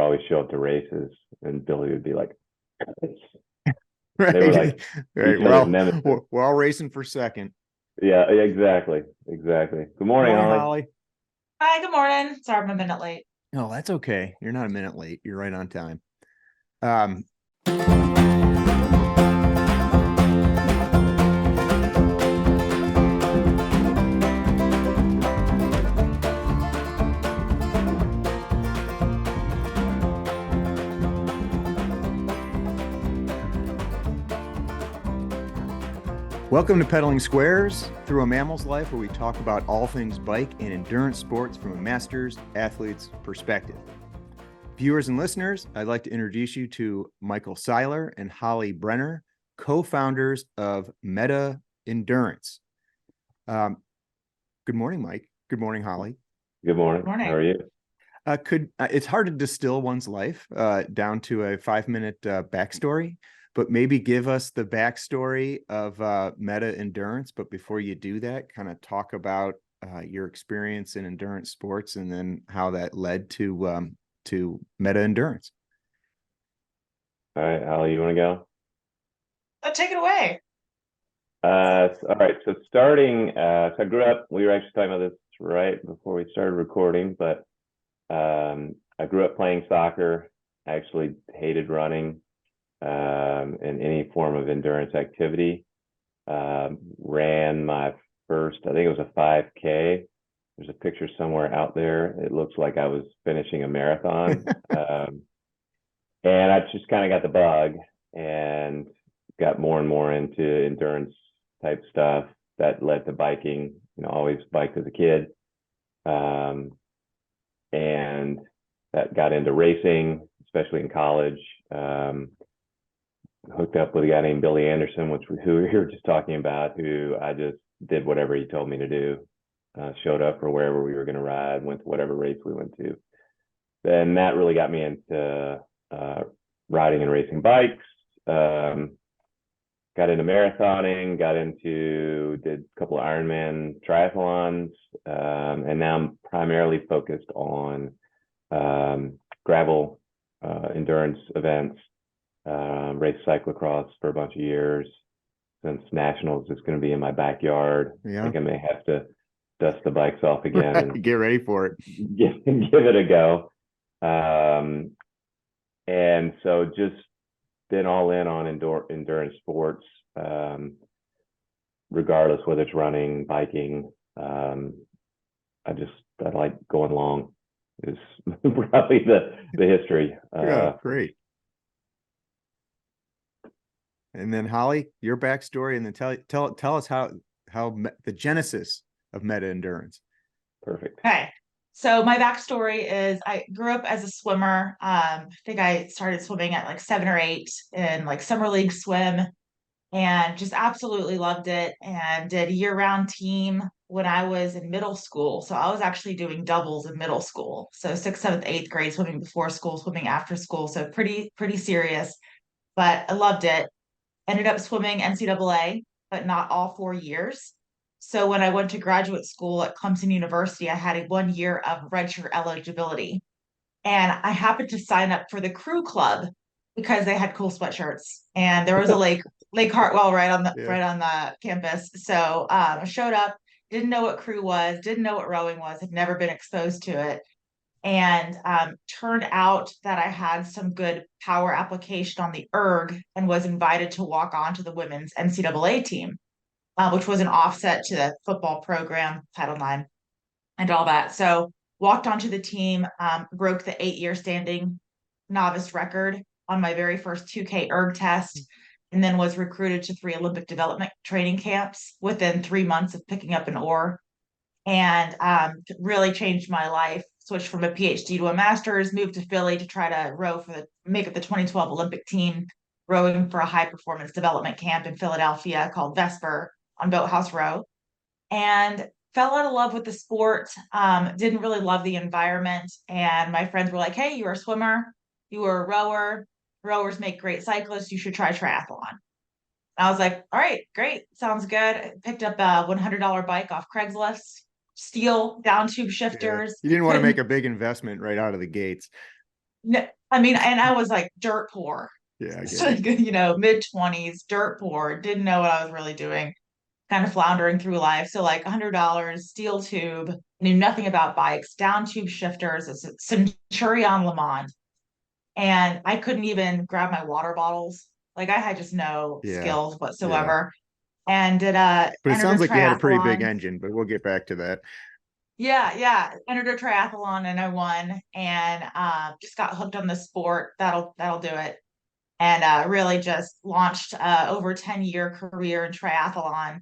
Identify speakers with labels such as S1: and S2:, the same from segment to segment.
S1: always show up to races, and Billy would be like,
S2: Right.
S1: they were like
S2: Right.
S1: each other's nemesis.
S2: We're all racing for second.
S1: Yeah, exactly. Good morning,
S2: Morning,
S1: Holly.
S2: Holly.
S3: Hi, good morning. Sorry, I'm a minute late.
S2: No, that's okay. You're not a minute late. You're right on time. Um, Welcome to Pedaling Squares, through a mammal's life, where we talk about all things bike and endurance sports from a master's athlete's perspective. Viewers and listeners, I'd like to introduce you to Micheal Seiler and Holly Brenner, co-founders of Metta Endurance. Good morning, Mike. Good morning, Holly.
S1: Good morning.
S3: Morning.
S1: How are you?
S2: It's hard to distill one's life down to a 5-minute backstory, but maybe give us the backstory of Metta Endurance. But before you do that, kind of talk about your experience in endurance sports and then how that led to Metta Endurance.
S1: All right, Holly, you want to go?
S3: Take it away.
S1: All right. So starting, so I grew up. We were actually talking about this right before we started recording, but I grew up playing soccer. I actually hated running and any form of endurance activity. Ran my first, I think it was a 5K. There's a picture somewhere out there. It looks like I was finishing a marathon. And I just kind of got the bug and got more and more into endurance type stuff. That led to biking. Always biked as a kid. And that got into racing, especially in college. Hooked up with a guy named Billy Anderson, who we were just talking about, who I just did whatever he told me to do. Showed up for wherever we were going to ride, went to whatever race we went to. Then that really got me into riding and racing bikes. Got into marathoning, did a couple of Ironman triathlons, and now I'm primarily focused on gravel endurance events. Raced cyclocross for a bunch of years. Since Nationals is going to be in my backyard,
S2: Yeah.
S1: I think I may have to dust the bikes off again and
S2: Get ready for it.
S1: give it a go. And so just been all in on endurance sports, regardless whether it's running, biking. I like going long is probably the history.
S2: Yeah, great. And then Holly, your backstory, and then tell us how the genesis of Metta Endurance.
S1: Perfect.
S3: Okay. So my backstory is I grew up as a swimmer. I think I started swimming at like 7 or 8 in like summer league swim, and just absolutely loved it, and did a year-round team when I was in middle school. So I was actually doing doubles in middle school. So 6th, 7th, 8th grade, swimming before school, swimming after school. So pretty serious, but I loved it. Ended up swimming NCAA, but not all 4 years. So when I went to graduate school at Clemson University, I had a 1 year of redshirt eligibility. And I happened to sign up for the crew club because they had cool sweatshirts. And there was a Lake Hartwell right on the campus. So I showed up, didn't know what crew was, didn't know what rowing was, had never been exposed to it. And turned out that I had some good power application on the erg and was invited to walk on to the women's NCAA team, which was an offset to the football program, Title IX, and all that. So walked onto the team, broke the 8-year standing novice record on my very first 2K erg test, and then was recruited to 3 Olympic development training camps within 3 months of picking up an oar, and really changed my life. Switched from a PhD to a master's, moved to Philly to try to make it the 2012 Olympic team, rowing for a high performance development camp in Philadelphia called Vesper on Boathouse Row, and fell out of love with the sport. Didn't really love the environment. And my friends were like, hey, you're a swimmer, you were a rower, rowers make great cyclists, you should try triathlon. I was like, all right, great, sounds good. I picked up a $100 bike off Craigslist, steel down tube shifters.
S2: You didn't want to make a big investment right out of the gates.
S3: No, I mean, and I was like dirt poor.
S2: Yeah, I get
S3: So,
S2: it.
S3: mid-20s, dirt poor, didn't know what I was really doing, kind of floundering through life. So like $100, steel tube, knew nothing about bikes, down tube shifters, a Centurion Le Mans. And I couldn't even grab my water bottles. Like I had just no
S2: Yeah,
S3: skills
S2: yeah.
S3: whatsoever. And did
S2: But it
S3: entered a
S2: sounds like you had a pretty big
S3: triathlon.
S2: engine, but we'll get back to that.
S3: Yeah, yeah. Entered a triathlon and I won and just got hooked on the sport. That'll do it. And really just launched over 10-year career in triathlon.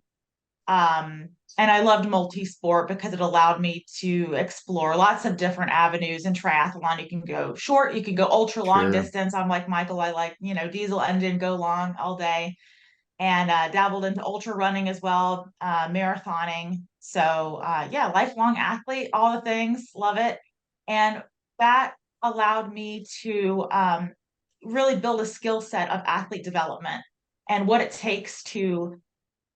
S3: Um, and I loved multi-sport because it allowed me to explore lots of different avenues in triathlon. You can go short, you can go ultra long
S2: Sure.
S3: distance. I'm like Michael, I like, diesel engine, go long all day. And dabbled into ultra running as well, marathoning. So yeah, lifelong athlete, all the things, love it. And that allowed me to really build a skill set of athlete development and what it takes to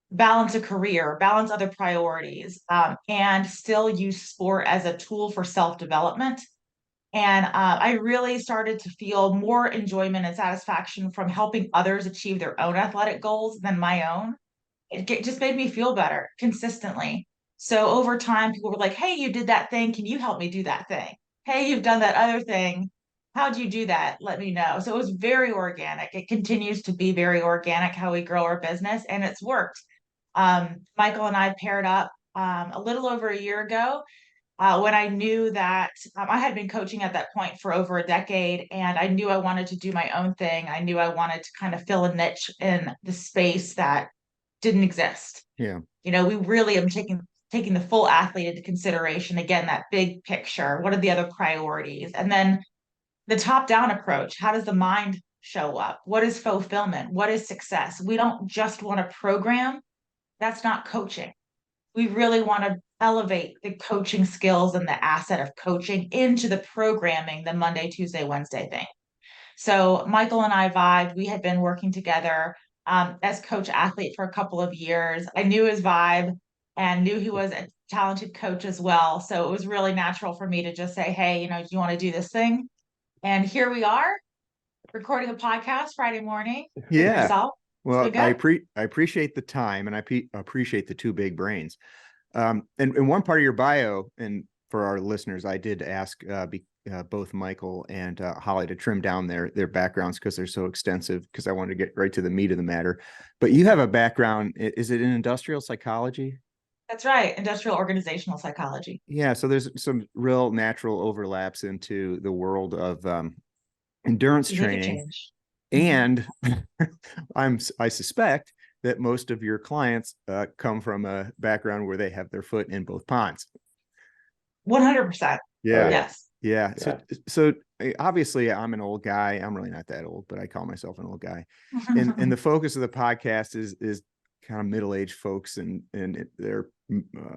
S3: balance a career, balance other priorities, and still use sport as a tool for self-development. And I really started to feel more enjoyment and satisfaction from helping others achieve their own athletic goals than my own. Just made me feel better consistently. So over time, people were like, "Hey, you did that thing. Can you help me do that thing? Hey, you've done that other thing. How'd you do that? Let me know." So it was very organic. It continues to be very organic how we grow our business, and it's worked. Michael and I paired up a little over a year ago when I knew that I had been coaching at that point for over a decade, and I knew I wanted to do my own thing. I knew I wanted to kind of fill a niche in the space that didn't exist.
S2: Yeah.
S3: We really am taking the full athlete into consideration. Again, that big picture. What are the other priorities? And then the top-down approach. How does the mind show up? What is fulfillment? What is success? We don't just want to program. That's not coaching. We really want to elevate the coaching skills and the asset of coaching into the programming, the Monday, Tuesday, Wednesday thing. So Michael and I vibed. We had been working together as coach athlete for a couple of years. I knew his vibe and knew he was a talented coach as well. So it was really natural for me to just say, "Hey, do you want to do this thing?" And here we are recording a podcast Friday morning.
S2: Yeah.
S3: Yourself? It's
S2: Well,
S3: been good.
S2: I appreciate the time, and appreciate the two big brains. And one part of your bio, and for our listeners, I did ask both Michael and Holly to trim down their backgrounds because they're so extensive, because I wanted to get right to the meat of the matter. But you have a background, is it in industrial psychology?
S3: That's right. Industrial organizational psychology.
S2: Yeah, so there's some real natural overlaps into the world of endurance
S3: Behavior
S2: training.
S3: change. Mhm.
S2: And I suspect that most of your clients come from a background where they have their foot in both ponds.
S3: 100%.
S1: Oh,
S2: Yeah.
S1: yeah.
S3: Yes.
S2: Yeah.
S1: Yeah.
S2: So obviously I'm an old guy. I'm really not that old, but I call myself an old guy. And the focus of the podcast is kind of middle-aged folks and their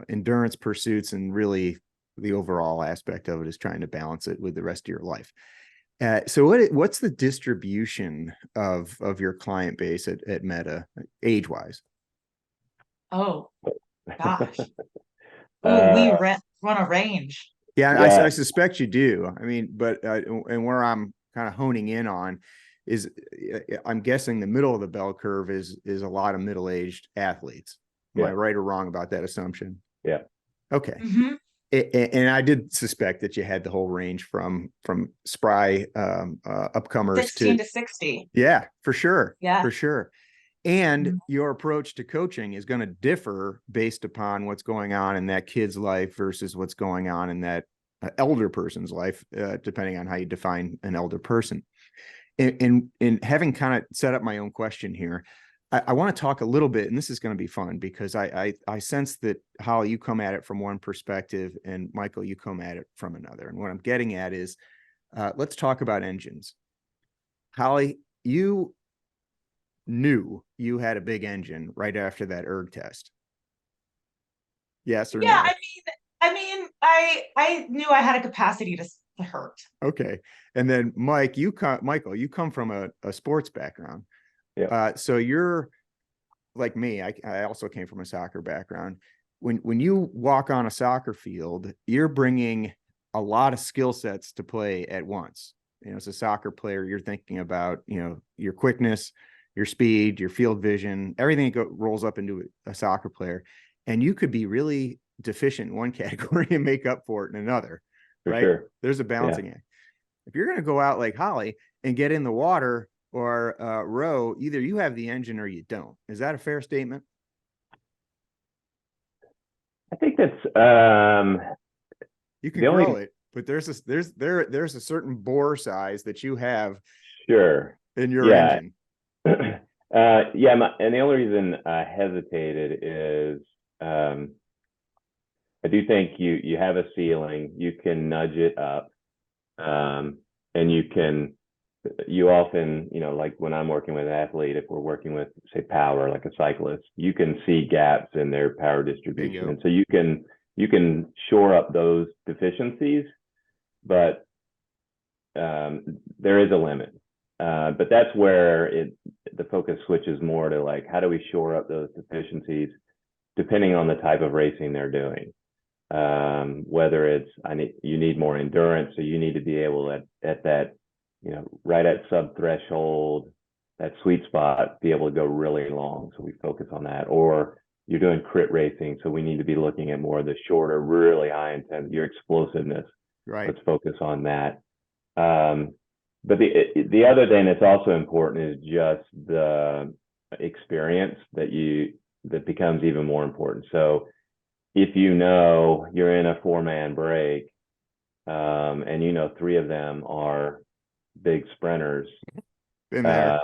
S2: endurance pursuits, and really the overall aspect of it is trying to balance it with the rest of your life. So what's the distribution of your client base at Metta, age-wise?
S3: Oh, gosh. Oh, we
S1: Uh,
S3: run a range.
S2: Yeah, I
S1: yeah.
S2: suspect you do. I mean, but and where I'm kind of honing in on is I'm guessing the middle of the bell curve is a lot of middle-aged athletes. Am I
S1: Yeah.
S2: right or wrong about that assumption?
S1: Yeah.
S2: Okay.
S3: Hmm.
S2: And I did suspect that you had the whole range from spry upcomers
S3: 16
S2: to,
S3: to 60.
S2: yeah, for sure,
S3: Yeah.
S2: for sure. And
S3: Mhm.
S2: your approach to coaching is going to differ based upon what's going on in that kid's life versus what's going on in that elder person's life, depending on how you define an elder person. And having kind of set up my own question here, I want to talk a little bit, and this is going to be fun because I sense that, Holly, you come at it from one perspective, and Michael, you come at it from another. And what I'm getting at is, let's talk about engines. Holly, you knew you had a big engine right after that erg test. Yes or
S3: Yeah,
S2: no?
S3: I knew I had a capacity to hurt.
S2: Okay. And then Michael, you come from a sports background.
S1: Yeah.
S2: So you're like me. I also came from a soccer background. When you walk on a soccer field, you're bringing a lot of skill sets to play at once. as a soccer player, you're thinking about, your quickness, your speed, your field vision, everything rolls up into a soccer player. And you could be really deficient in one category and make up for it in another,
S1: For
S2: right?
S1: sure.
S2: There's a balancing act. If you're going to go out like Holly and get in the water or row, either you have the engine or you don't. Is that a fair statement?
S1: I think that's
S2: you can grow it, but there's a certain bore size that you have
S1: sure
S2: in your engine.
S1: And the only reason I hesitated is I do think you have a ceiling, you can nudge it up, and you often, like when I'm working with an athlete, if we're working with, say, power, like a cyclist, you can see gaps in their power distribution. And so you can shore up those deficiencies, but there is a limit. But that's where the focus switches more to, like, how do we shore up those deficiencies depending on the type of racing they're doing. Whether it's you need more endurance, so you need to be able at that, right at sub threshold, that sweet spot, be able to go really long. So we focus on that. Or you're doing crit racing, so we need to be looking at more of the shorter, really high intent, your explosiveness.
S2: Right.
S1: Let's focus on that. But the other thing that's also important is just the experience that becomes even more important. So if you're in a 4-man break, and 3 of them are big sprinters,
S2: Been there.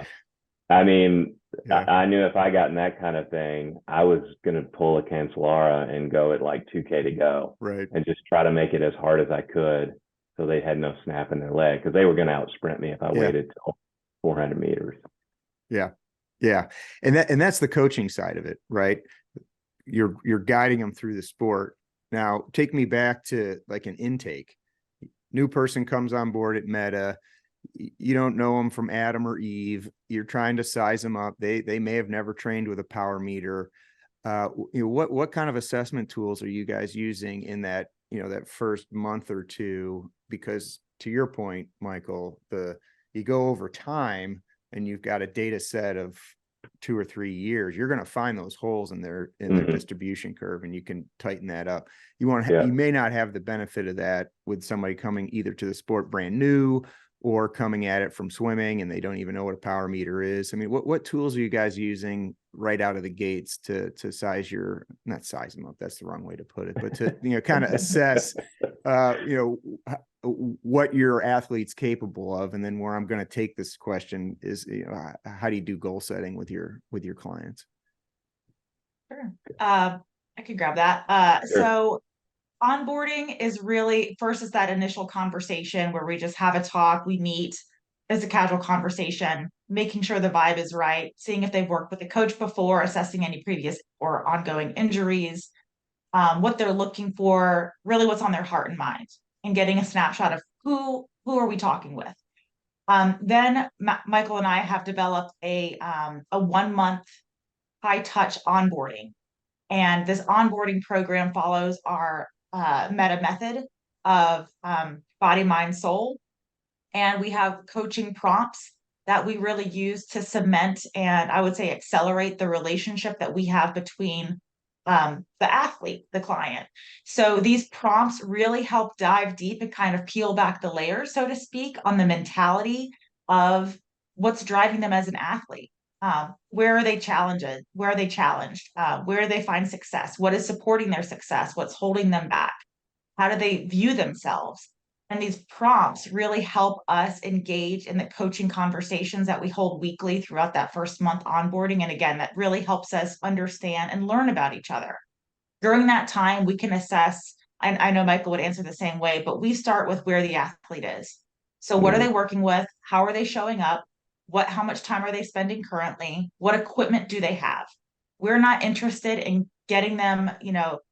S1: I knew if I got in that kind of thing, I was going to pull a Cancellara and go at like 2K to go,
S2: right,
S1: and just try to make it as hard as I could, so they had no snap in their leg, because they were going to out sprint me if I waited till 400 meters.
S2: Yeah. And that's the coaching side of it, right? You're guiding them through the sport. Now, take me back to like an intake. New person comes on board at Metta. You don't know them from Adam or Eve. You're trying to size them up. They may have never trained with a power meter. What kind of assessment tools are you guys using in that, that first month or two? Because to your point, Michael, you go over time and you've got a data set of 2 or 3 years, you're going to find those holes in their distribution curve, and you can tighten that up. You may not have the benefit of that with somebody coming either to the sport brand new or coming at it from swimming and they don't even know what a power meter is. I mean, what tools are you guys using right out of the gates to not size them up, that's the wrong way to put it, but to kind of assess what your athlete's capable of? And then where I'm going to take this question is, how do you do goal setting with your clients?
S3: Sure. I could grab that.
S1: Sure.
S3: So onboarding is really, first is that initial conversation where we just have a talk, we meet, as a casual conversation, making sure the vibe is right, seeing if they've worked with a coach before, assessing any previous or ongoing injuries, what they're looking for, really what's on their heart and mind, and getting a snapshot of who are we talking with. Then Michael and I have developed a 1-month high touch onboarding. And this onboarding program follows our Metta method of body, mind, soul. And we have coaching prompts that we really use to cement and, I would say, accelerate the relationship that we have between the athlete, the client. So these prompts really help dive deep and kind of peel back the layers, so to speak, on the mentality of what's driving them as an athlete. Where are they challenged? Where are they challenged? Where do they find success? What is supporting their success? What's holding them back? How do they view themselves? And these prompts really help us engage in the coaching conversations that we hold weekly throughout that first month onboarding. And again, that really helps us understand and learn about each other. During that time, we can assess, and I know Michael would answer the same way, but we start with where the athlete is. So what are they working with? How are they showing up? How much time are they spending currently? What equipment do they have? We're not interested in getting them,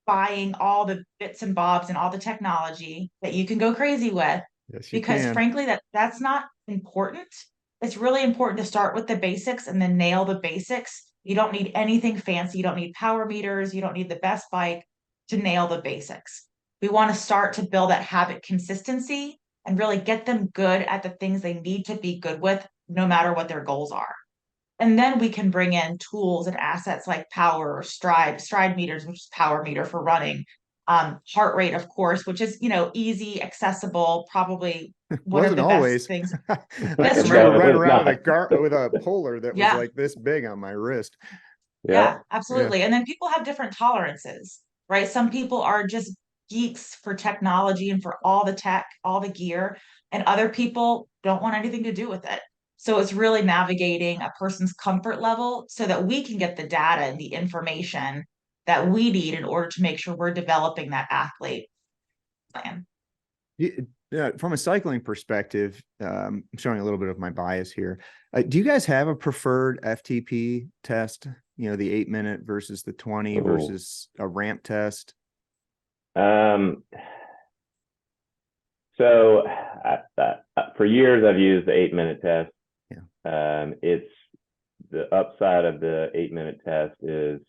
S3: buying all the bits and bobs and all the technology that you can go crazy with.
S2: Yes, you
S3: because
S2: can.
S3: Frankly, that's not important. It's really important to start with the basics and then nail the basics. You don't need anything fancy. You don't need power meters. You don't need the best bike to nail the basics. We want to start to build that habit consistency and really get them good at the things they need to be good with, no matter what their goals are. And then we can bring in tools and assets like power or stride meters, which is power meter for running, heart rate, of course, which is, easy, accessible, probably one of
S2: Wasn't
S3: the best
S2: always.
S3: things.
S2: I
S3: That's
S2: can
S3: true.
S2: remember
S1: No,
S2: running
S1: it's
S2: around
S1: not.
S2: with a polar that was
S3: Yeah.
S2: like this big on my wrist.
S1: Yeah.
S3: Yeah, absolutely. And then people have different tolerances, right? Some people are just geeks for technology and for all the tech, all the gear, and other people don't want anything to do with it. So it's really navigating a person's comfort level so that we can get the data and the information that we need in order to make sure we're developing that athlete plan.
S2: Yeah, from a cycling perspective, I'm showing a little bit of my bias here. Do you guys have a preferred FTP test? The 8 minute versus the 20
S1: Ooh.
S2: versus a ramp test.
S1: So for years I've used the 8 minute test.
S2: Yeah.
S1: It's the upside of the 8 minute test is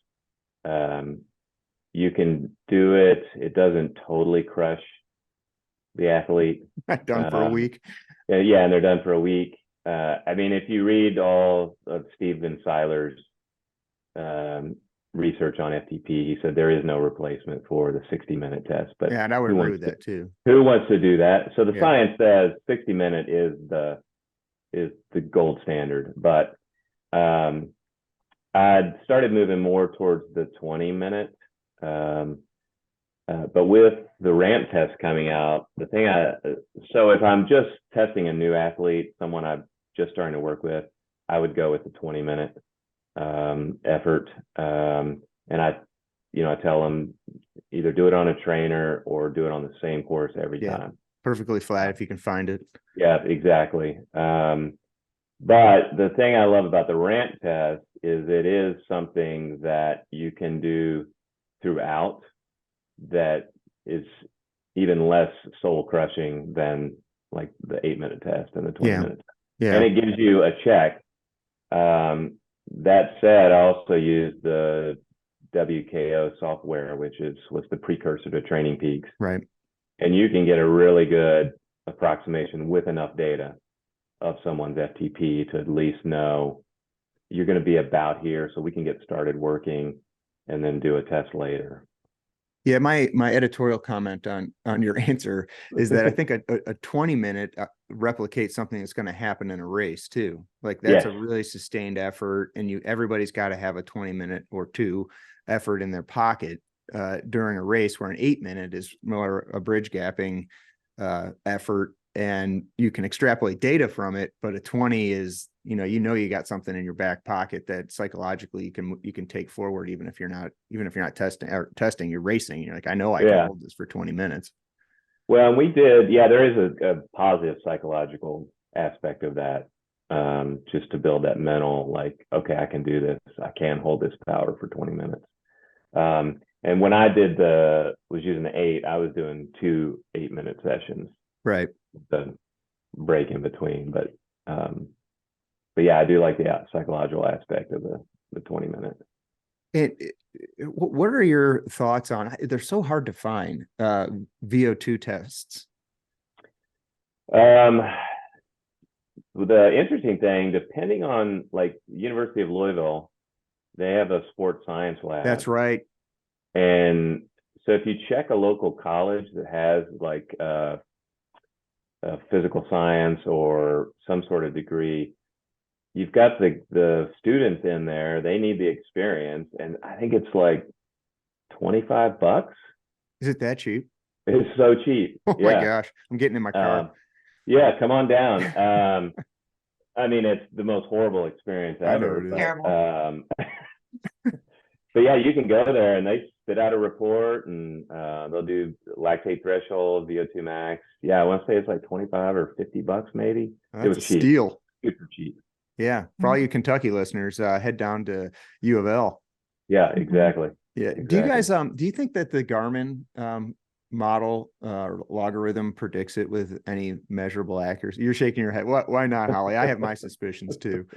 S1: you can do it. It doesn't totally crush the athlete.
S2: Done for a week.
S1: Yeah, and they're done for a week. I mean, if you read all of Steven Seiler's research on FTP, he said there is no replacement for the 60-minute test. But
S2: yeah, and I would agree with that too.
S1: Who wants to do that? So the
S2: Yeah.
S1: science says 60-minute is the gold standard. But I'd started moving more towards the 20-minute. But with the ramp test coming out, so if I'm just testing a new athlete, someone I'm just starting to work with, I would go with the 20-minute effort. And I tell them either do it on a trainer or do it on the same course every time.
S2: Perfectly flat if you can find it.
S1: Yeah, exactly. But the thing I love about the ramp test is it is something that you can do throughout that is even less soul crushing than like the 8-minute test and the 20-minute test.
S2: Yeah.
S1: And it gives you a check. That said, I also use the WKO software, which was the precursor to Training Peaks.
S2: Right.
S1: And you can get a really good approximation with enough data of someone's FTP to at least know you're going to be about here, so we can get started working and then do a test later.
S2: Yeah, my editorial comment on your answer is that I think a 20-minute replicates something that's going to happen in a race too. Like that's a really sustained effort, and everybody's got to have a 20-minute or two effort in their pocket during a race, where an 8-minute is more a bridge gapping effort, and you can extrapolate data from it. But a 20 is you got something in your back pocket that psychologically you can take forward, even if you're not testing, you're racing. You're like, I know I can hold this for 20 minutes.
S1: Well, we did. Yeah, there is a positive psychological aspect of that. Just to build that mental, like, okay, I can do this. I can hold this power for 20 minutes. And when I was using the 8, I was doing 2 8-minute sessions.
S2: Right.
S1: The break in between. But yeah, I do like the psychological aspect of the 20-minute.
S2: And what are your thoughts on? They're so hard to find VO2 tests.
S1: The interesting thing, depending on like University of Louisville, they have a sports science lab.
S2: That's right.
S1: And so if you check a local college that has like physical science or some sort of degree, you've got the students in there, they need the experience. And I think it's like $25.
S2: Is it that cheap?
S1: It's so cheap.
S2: Oh my gosh. I'm getting in my car.
S1: Yeah, come on down. I mean, it's the most horrible experience ever.
S3: Terrible.
S1: But yeah, you can go there and they spit out a report, and they'll do lactate threshold, VO2 max. Yeah, I want to say it's like $25 or $50 maybe.
S2: That's
S1: it was
S2: a
S1: cheap.
S2: steal.
S1: Super cheap.
S2: Yeah. For all you Kentucky listeners, head down to U of L.
S1: Yeah, exactly.
S2: Yeah.
S1: Exactly.
S2: Do you guys do you think that the Garmin model logarithm predicts it with any measurable accuracy? You're shaking your head. Why not, Holly? I have my suspicions too.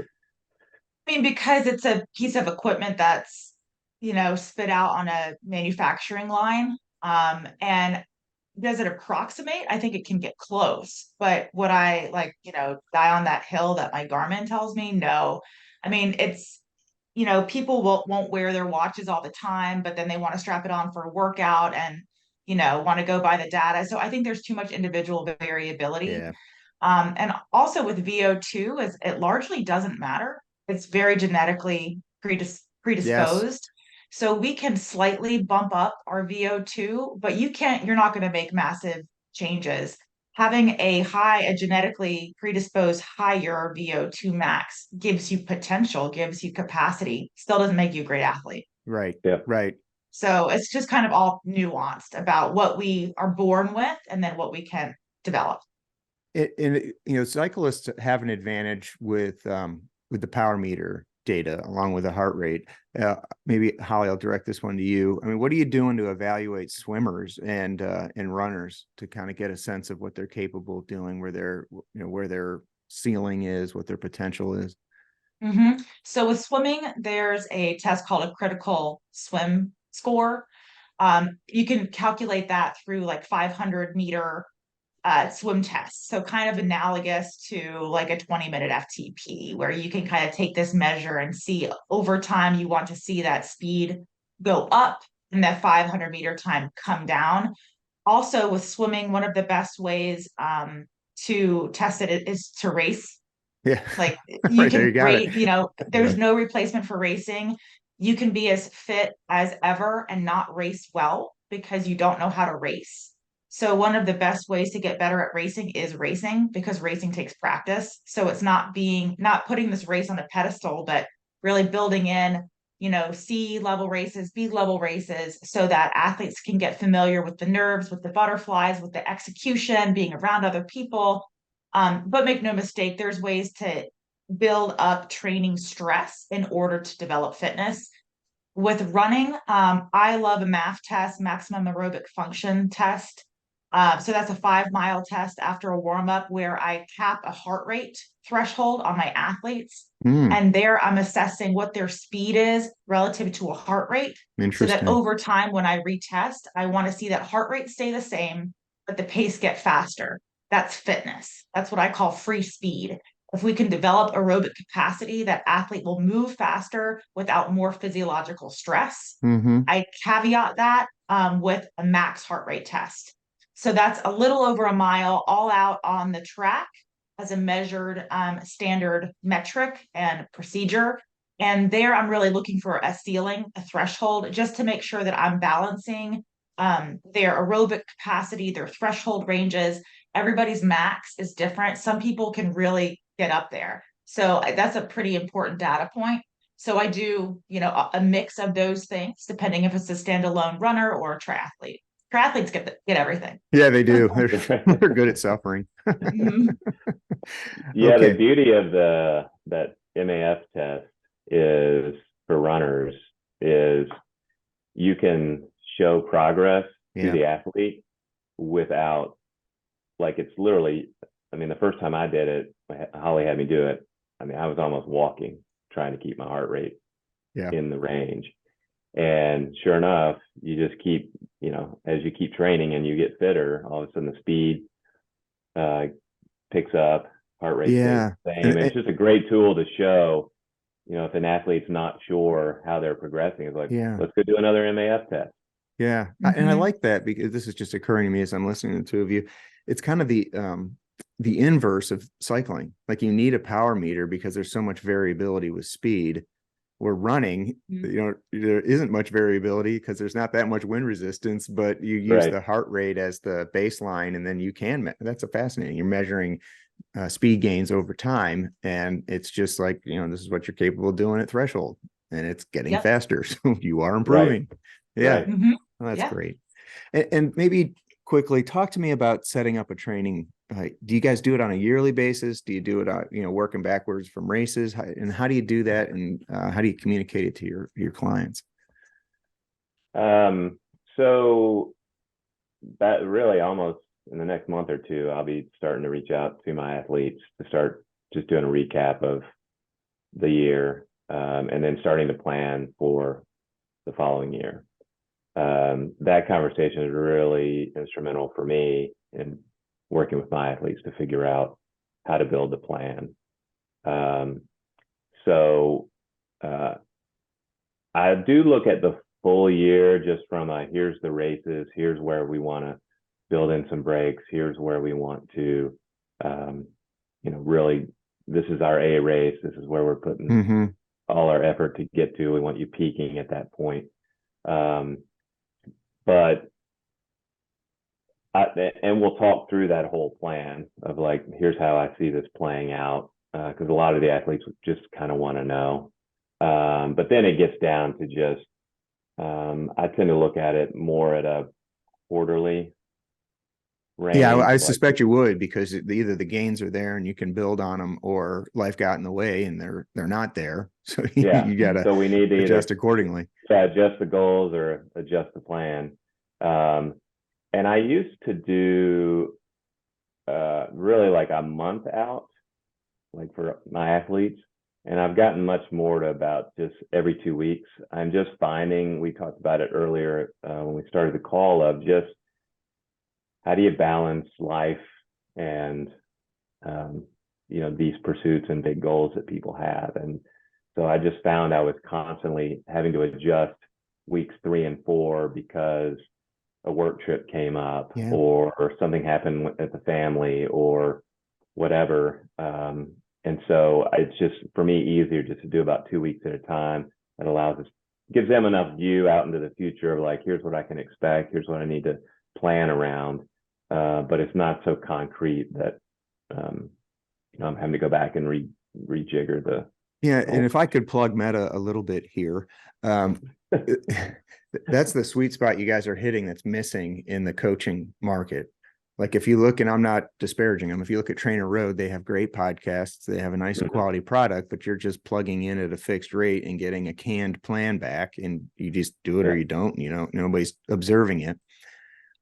S3: I mean, because it's a piece of equipment that's, spit out on a manufacturing line. And does it approximate? I think it can get close, but would I like, die on that hill that my Garmin tells me? No. I mean, it's, people won't wear their watches all the time, but then they want to strap it on for a workout and, want to go by the data. So I think there's too much individual variability.
S2: Yeah.
S3: And also with VO2 is it largely doesn't matter. It's very genetically
S2: Yes.
S3: predisposed. So we can slightly bump up our VO2, but you're not going to make massive changes. Having a genetically predisposed higher VO2 max gives you potential, gives you capacity, still doesn't make you a great athlete.
S2: Right.
S1: Yeah.
S2: Right.
S3: So it's just kind of all nuanced about what we are born with and then what we can develop.
S2: Cyclists have an advantage with the power meter data along with the heart rate. Maybe Holly, I'll direct this one to you. I mean, what are you doing to evaluate swimmers and runners to kind of get a sense of what they're capable of doing, where their ceiling is, what their potential is?
S3: So with swimming, there's a test called a critical swim score. You can calculate that through like 500-meter swim tests. So kind of analogous to like a 20-minute FTP, where you can kind of take this measure and see over time, you want to see that speed go up and that 500-meter time come down. Also with swimming, one of the best ways to test it is to race.
S2: Yeah.
S3: Like you
S2: Right there, you
S3: can
S2: got it.
S3: rate, there's no replacement for racing. You can be as fit as ever and not race well because you don't know how to race. So one of the best ways to get better at racing is racing, because racing takes practice. So it's not putting this race on a pedestal, but really building in, C level races, B level races, so that athletes can get familiar with the nerves, with the butterflies, with the execution, being around other people. But make no mistake, there's ways to build up training stress in order to develop fitness. With running, I love a MAF test, maximum aerobic function test. So that's a 5-mile test after a warm up where I cap a heart rate threshold on my athletes.
S2: Mm,
S3: And there I'm assessing what their speed is relative to a heart rate. So that
S2: interesting.
S3: over time, when I retest, I want to see that heart rate stay the same, but the pace get faster. That's fitness. That's what I call free speed. If we can develop aerobic capacity, that athlete will move faster without more physiological stress.
S2: Mm-hmm.
S3: I caveat that with a max heart rate test. So that's a little over a mile all out on the track as a measured standard metric and procedure. And there I'm really looking for a ceiling, a threshold, just to make sure that I'm balancing their aerobic capacity, their threshold ranges. Everybody's max is different. Some people can really get up there. So that's a pretty important data point. So I do, a mix of those things, depending if it's a standalone runner or a triathlete. Triathletes get everything.
S2: Yeah, they do. They're good at suffering.
S3: Mhm.
S1: Yeah,
S2: Okay.
S1: the beauty of that MAF test is for runners is you can show progress to
S2: Yeah.
S1: the athlete without, like, it's literally, I mean, the first time I did it, Holly had me do it. I mean, I was almost walking, trying to keep my heart rate in the range. And sure enough, you just keep, as you keep training and you get fitter, all of a sudden the speed picks up, heart rate stays the same. It's just a great tool to show, if an athlete's not sure how they're progressing, it's like, let's go do another MAF test.
S2: Yeah. And I like that, because this is just occurring to me as I'm listening to the two of you. It's kind of the inverse of cycling. Like, you need a power meter because there's so much variability with speed. Where running, there isn't much variability because there's not that much wind resistance, but you use the heart rate as the baseline, and then you can, that's fascinating. You're measuring speed gains over time, and it's just like, this is what you're capable of doing at threshold, and it's getting faster. So you are improving. Yeah. Well, that's great. And maybe quickly talk to me about setting up a training. Do you guys do it on a yearly basis? Do you do it, working backwards from races? And how do you do that? And how do you communicate it to your clients?
S1: So that really almost in the next month or two, I'll be starting to reach out to my athletes to start just doing a recap of the year, and then starting to plan for the following year. that conversation is really instrumental for me in working with my athletes to figure out how to build the plan. So I do look at the full year just from here's the races, here's where we want to build in some breaks, here's where we want to, really, this is our A race, this is where we're putting all our effort to get to. We want you peaking at that point. But we'll talk through that whole plan of like, here's how I see this playing out, because a lot of the athletes just kind of want to know. But then it gets down to just, I tend to look at it more at a quarterly range.
S2: Yeah, I suspect you would, because either the gains are there and you can build on them, or life got in the way and they're not there. So you got to
S1: we need to
S2: adjust accordingly.
S1: Yeah, adjust the goals or adjust the plan. And I used to do really like a month out, like for my athletes. And I've gotten much more to about just every 2 weeks. I'm just finding, we talked about it earlier when we started the call, of just how do you balance life and, these pursuits and big goals that people have. And so I just found I was constantly having to adjust weeks 3 and 4 because a work trip came up, or something happened at the family or whatever. And so it's just, for me, easier just to do about 2 weeks at a time. That allows us, gives them enough view out into the future of like, here's what I can expect, here's what I need to plan around. But it's not so concrete that, I'm having to go back and rejigger the.
S2: Yeah. And if I could plug Metta a little bit here, that's the sweet spot you guys are hitting that's missing in the coaching market. Like if you look, and I'm not disparaging them, if you look at Trainer Road, they have great podcasts, they have a nice quality product, but you're just plugging in at a fixed rate and getting a canned plan back, and you just do it or you don't, nobody's observing it.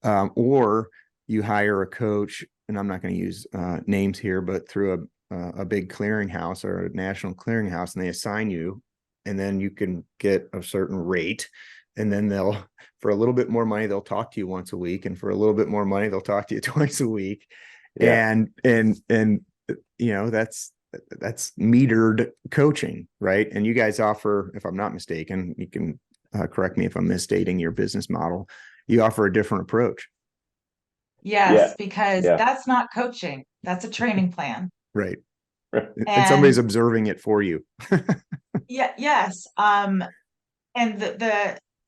S2: Or you hire a coach, and I'm not going to use names here, but through a big clearinghouse or a national clearinghouse, and they assign you, and then you can get a certain rate. And then for a little bit more money, they'll talk to you once a week. And for a little bit more money, they'll talk to you twice a week. Yeah. And that's metered coaching, right? And you guys offer, if I'm not mistaken, you can correct me if I'm misstating your business model, you offer a different approach.
S3: Yes, because that's not coaching. That's a training plan.
S2: Right. And somebody's observing it for you.
S3: Yes. And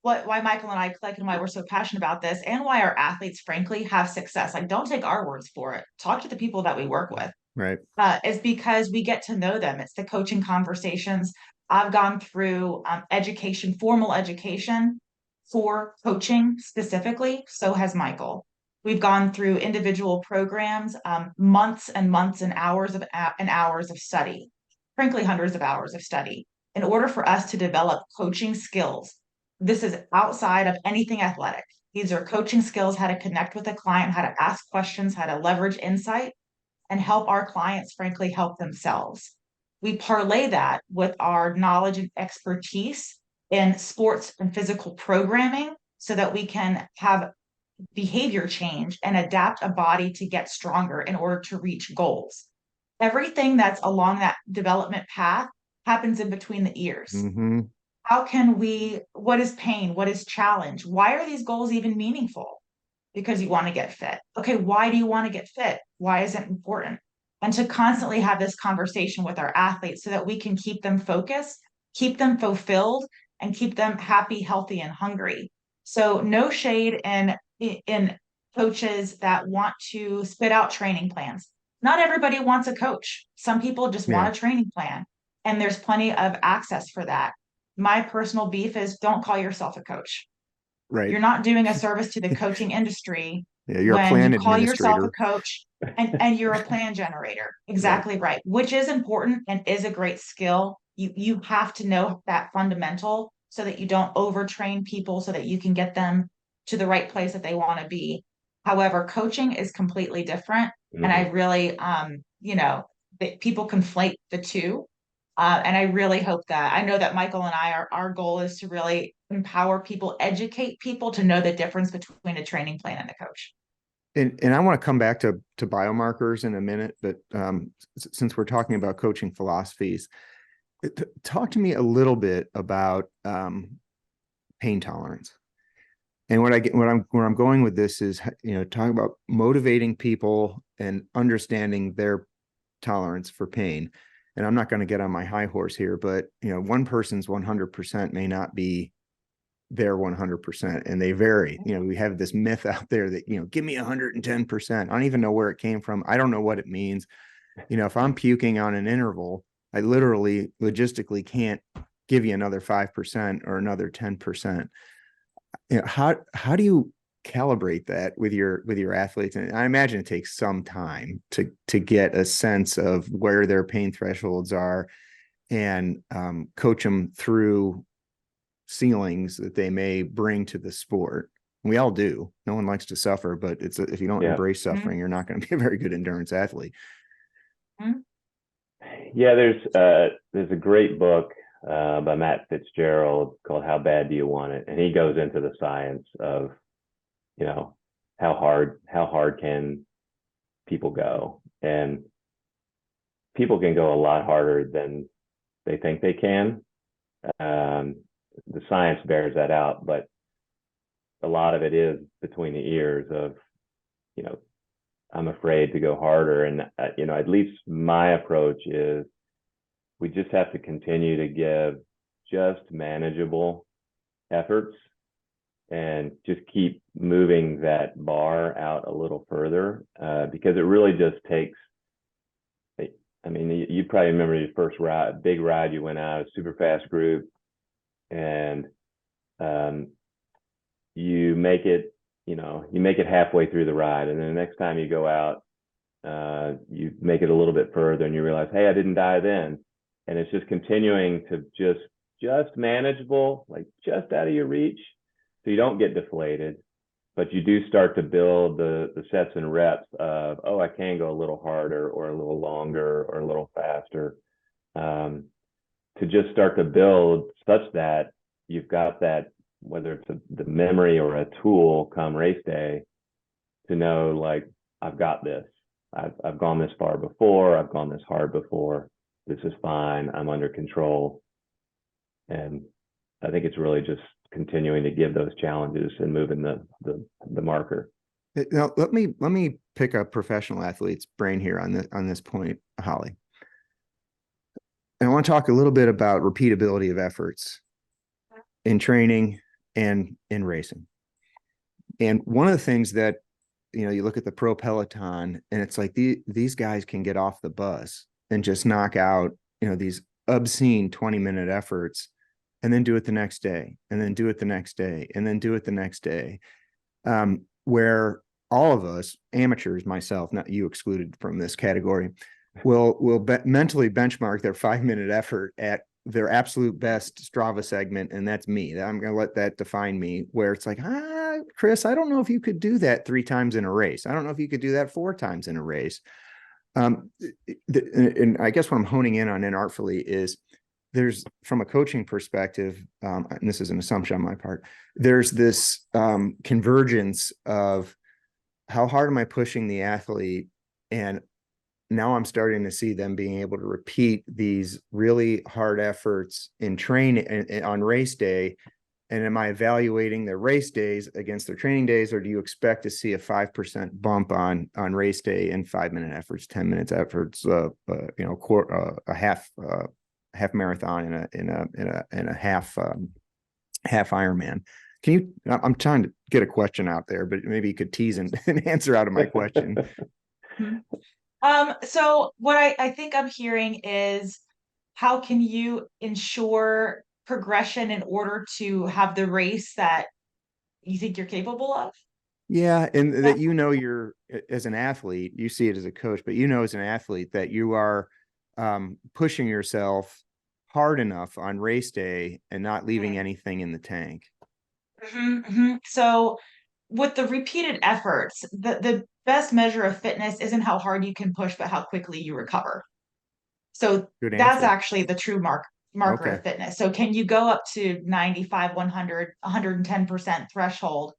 S3: why Michael and I click, and why we're so passionate about this, and why our athletes, frankly, have success. Like, don't take our words for it. Talk to the people that we work with.
S2: Right.
S3: Is because we get to know them. It's the coaching conversations. I've gone through formal education for coaching specifically. So has Michael. We've gone through individual programs, months and months and hours of study, frankly, hundreds of hours of study, in order for us to develop coaching skills. This is outside of anything athletic. These are coaching skills: how to connect with a client, how to ask questions, how to leverage insight, and help our clients, frankly, help themselves. We parlay that with our knowledge and expertise in sports and physical programming so that we can have behavior change and adapt a body to get stronger in order to reach goals. Everything that's along that development path happens in between the ears.
S2: Mm-hmm.
S3: What is pain? What is challenge? Why are these goals even meaningful? Because you want to get fit. Okay, why do you want to get fit? Why is it important? And to constantly have this conversation with our athletes so that we can keep them focused, keep them fulfilled, and keep them happy, healthy, and hungry. So no shade in coaches that want to spit out training plans. Not everybody wants a coach. Some people just want a training plan, and there's plenty of access for that. My personal beef is, don't call yourself a coach.
S2: Right.
S3: You're not doing a service to the coaching industry
S2: you're
S3: when
S2: a plan
S3: you call yourself a coach and you're a plan generator. Exactly right. Which is important and is a great skill. You have to know that fundamental so that you don't overtrain people, so that you can get them to the right place that they want to be. However, coaching is completely different. Mm-hmm. And I really, people conflate the two. And I really hope that I know that Michael and our goal is to really empower people, educate people to know the difference between a training plan and a coach.
S2: And I want to come back to biomarkers in a minute, but since we're talking about coaching philosophies, talk to me a little bit about pain tolerance. And what where I'm going with this is, talking about motivating people and understanding their tolerance for pain. And I'm not going to get on my high horse here, but one person's 100% may not be their 100%, and they vary. We have this myth out there that give me 110%. I don't even know where it came from. I don't know what it means. If I'm puking on an interval, I literally logistically can't give you another 5% or another 10%. How do you calibrate that with your athletes? And I imagine it takes some time to get a sense of where their pain thresholds are, and coach them through ceilings that they may bring to the sport. We all do. No one likes to suffer, but if you don't embrace suffering, you're not going to be a very good endurance athlete.
S1: Yeah, there's a great book by Matt Fitzgerald called How Bad Do You Want It? And he goes into the science of, how hard can people go? And people can go a lot harder than they think they can. The science bears that out, but a lot of it is between the ears of, I'm afraid to go harder. And, at least my approach is we just have to continue to give just manageable efforts and just keep moving that bar out a little further, because it really just takes, you probably remember your first big ride you went out, a super fast group, and you make it halfway through the ride, and then the next time you go out, you make it a little bit further, and you realize, hey, I didn't die then. And it's just continuing to just manageable, like just out of your reach, so you don't get deflated, but you do start to build the sets and reps of, oh, I can go a little harder or a little longer or a little faster, to just start to build such that you've got that, whether it's the memory or a tool come race day, to know, like, I've got this. I've gone this far before. I've gone this hard before. This is fine. I'm under control. And I think it's really just continuing to give those challenges and moving the marker.
S2: Now, let me pick a professional athlete's brain here on this point, Holly. And I want to talk a little bit about repeatability of efforts in training and in racing. And one of the things that, you look at the pro peloton, and it's like these guys can get off the bus and just knock out, these obscene 20-minute efforts, and then do it the next day, and then do it the next day, and then do it the next day. Where all of us, amateurs, myself, not you excluded from this category, will mentally benchmark their 5-minute effort at their absolute best Strava segment, and that's me. I'm going to let that define me, where it's like, Chris, I don't know if you could do that 3 times in a race. I don't know if you could do that 4 times in a race. And I guess what I'm honing in on inartfully is, there's, from a coaching perspective, and this is an assumption on my part, there's this convergence of how hard am I pushing the athlete, and now I'm starting to see them being able to repeat these really hard efforts in training on race day. And am I evaluating their race days against their training days, or do you expect to see a 5% bump on race day in 5-minute efforts, 10 minutes efforts, a half marathon in a half Ironman? Can you? I'm trying to get a question out there, but maybe you could tease an answer out of my question.
S3: So what I think I'm hearing is, how can you ensure progression in order to have the race that you think you're capable of?
S2: Yeah, and that you're, as an athlete, you see it as a coach, but as an athlete that you are pushing yourself hard enough on race day and not leaving anything in the tank.
S3: So with the repeated efforts, the best measure of fitness isn't how hard you can push, but how quickly you recover. So
S2: Good
S3: that's
S2: answer.
S3: actually the true marker
S2: Okay.
S3: of fitness. So can you go up to 95, 100, 110% threshold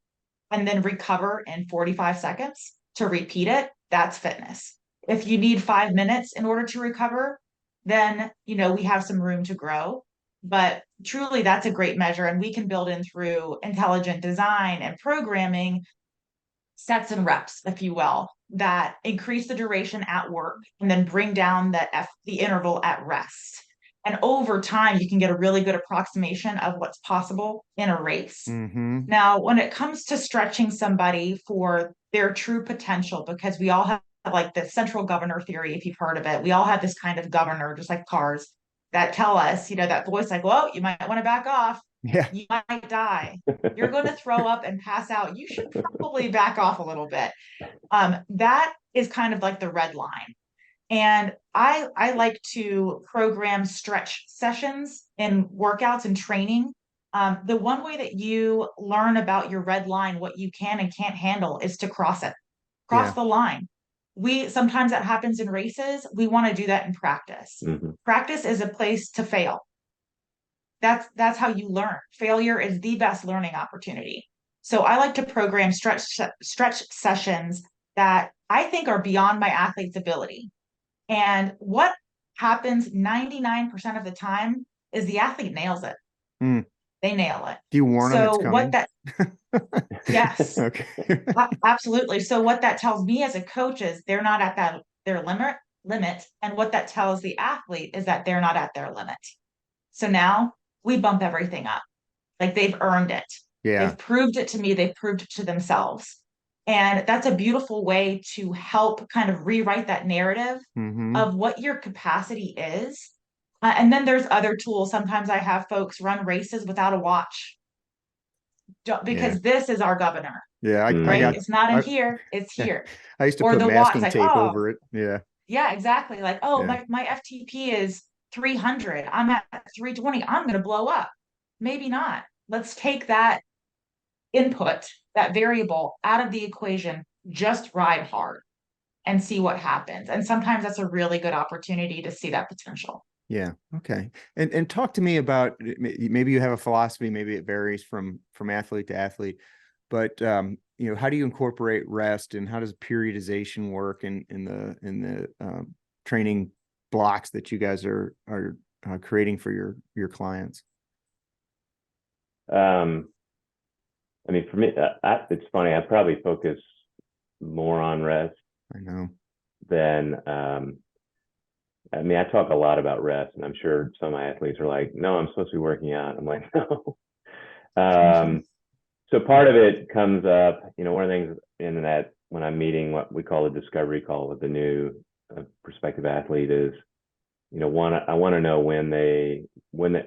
S3: and then recover in 45 seconds to repeat it? That's fitness. If you need 5 minutes in order to recover, then, we have some room to grow. But truly, that's a great measure. And we can build in through intelligent design and programming sets and reps, if you will, that increase the duration at work and then bring down the interval at rest. And over time, you can get a really good approximation of what's possible in a race.
S2: Mm-hmm.
S3: Now, when it comes to stretching somebody for their true potential, because we all have like the central governor theory, if you've heard of it, we all have this kind of governor, just like cars, that tell us, that voice like, well, you might want to back off.
S2: Yeah.
S3: You might die. You're going to throw up and pass out. You should probably back off a little bit. That is kind of like the red line. And I like to program stretch sessions in workouts and training. The one way that you learn about your red line, what you can and can't handle, is to cross
S2: Yeah.
S3: the line. Sometimes that happens in races. We want to do that in practice.
S1: Mm-hmm.
S3: Practice is a place to fail. That's how you learn. Failure is the best learning opportunity. So I like to program stretch sessions that I think are beyond my athlete's ability. And what happens 99% of the time is the athlete nails it.
S2: Mm.
S3: They nail it.
S2: Do you warn them it's
S3: So
S2: coming?
S3: yes,
S2: Okay.
S3: absolutely. So what that tells me as a coach is they're not at their limit. And what that tells the athlete is that they're not at their limit. So now we bump everything up. Like they've earned it.
S2: Yeah.
S3: They've proved it to me. They've proved it to themselves. And that's a beautiful way to help kind of rewrite that narrative
S2: Mm-hmm.
S3: of what your capacity is. And then there's other tools. Sometimes I have folks run races without a watch because this is our governor,
S2: Yeah.
S3: right? It's not in
S2: I,
S3: here, it's here.
S2: I used to
S3: Or
S2: put
S3: the watch,
S2: masking
S3: like,
S2: tape over it. Yeah.
S3: yeah, exactly. Like,
S2: Yeah.
S3: my FTP is 300. I'm at 320. I'm going to blow up. Maybe not. Let's take that input, that variable out of the equation, just ride hard and see what happens. And sometimes that's a really good opportunity to see that potential.
S2: Yeah. Okay. And talk to me about, maybe you have a philosophy, maybe it varies from athlete to athlete, but how do you incorporate rest, and how does periodization work in the training blocks that you guys are creating for your clients?
S1: I mean, for me, it's funny. I probably focus more on rest
S2: I know.
S1: than. I mean, I talk a lot about rest, and I'm sure some of my athletes are like, "No, I'm supposed to be working out." I'm like, "No." So part of it comes up. One of the things in that when I'm meeting what we call a discovery call with the new prospective athlete is, I want to know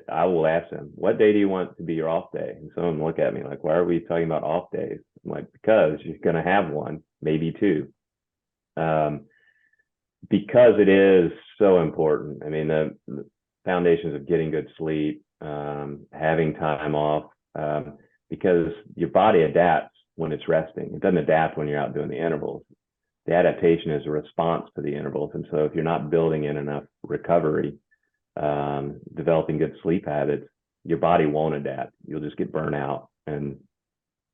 S1: I will ask them, what day do you want to be your off day? And some of them look at me like, why are we talking about off days? I'm like, because you're going to have one, maybe two. Because it is so important. I mean, the foundations of getting good sleep, having time off, because your body adapts when it's resting. It doesn't adapt when you're out doing the intervals. The adaptation is a response to the intervals. And so if you're not building in enough recovery, developing good sleep habits, your body won't adapt. You'll just get burnt out, and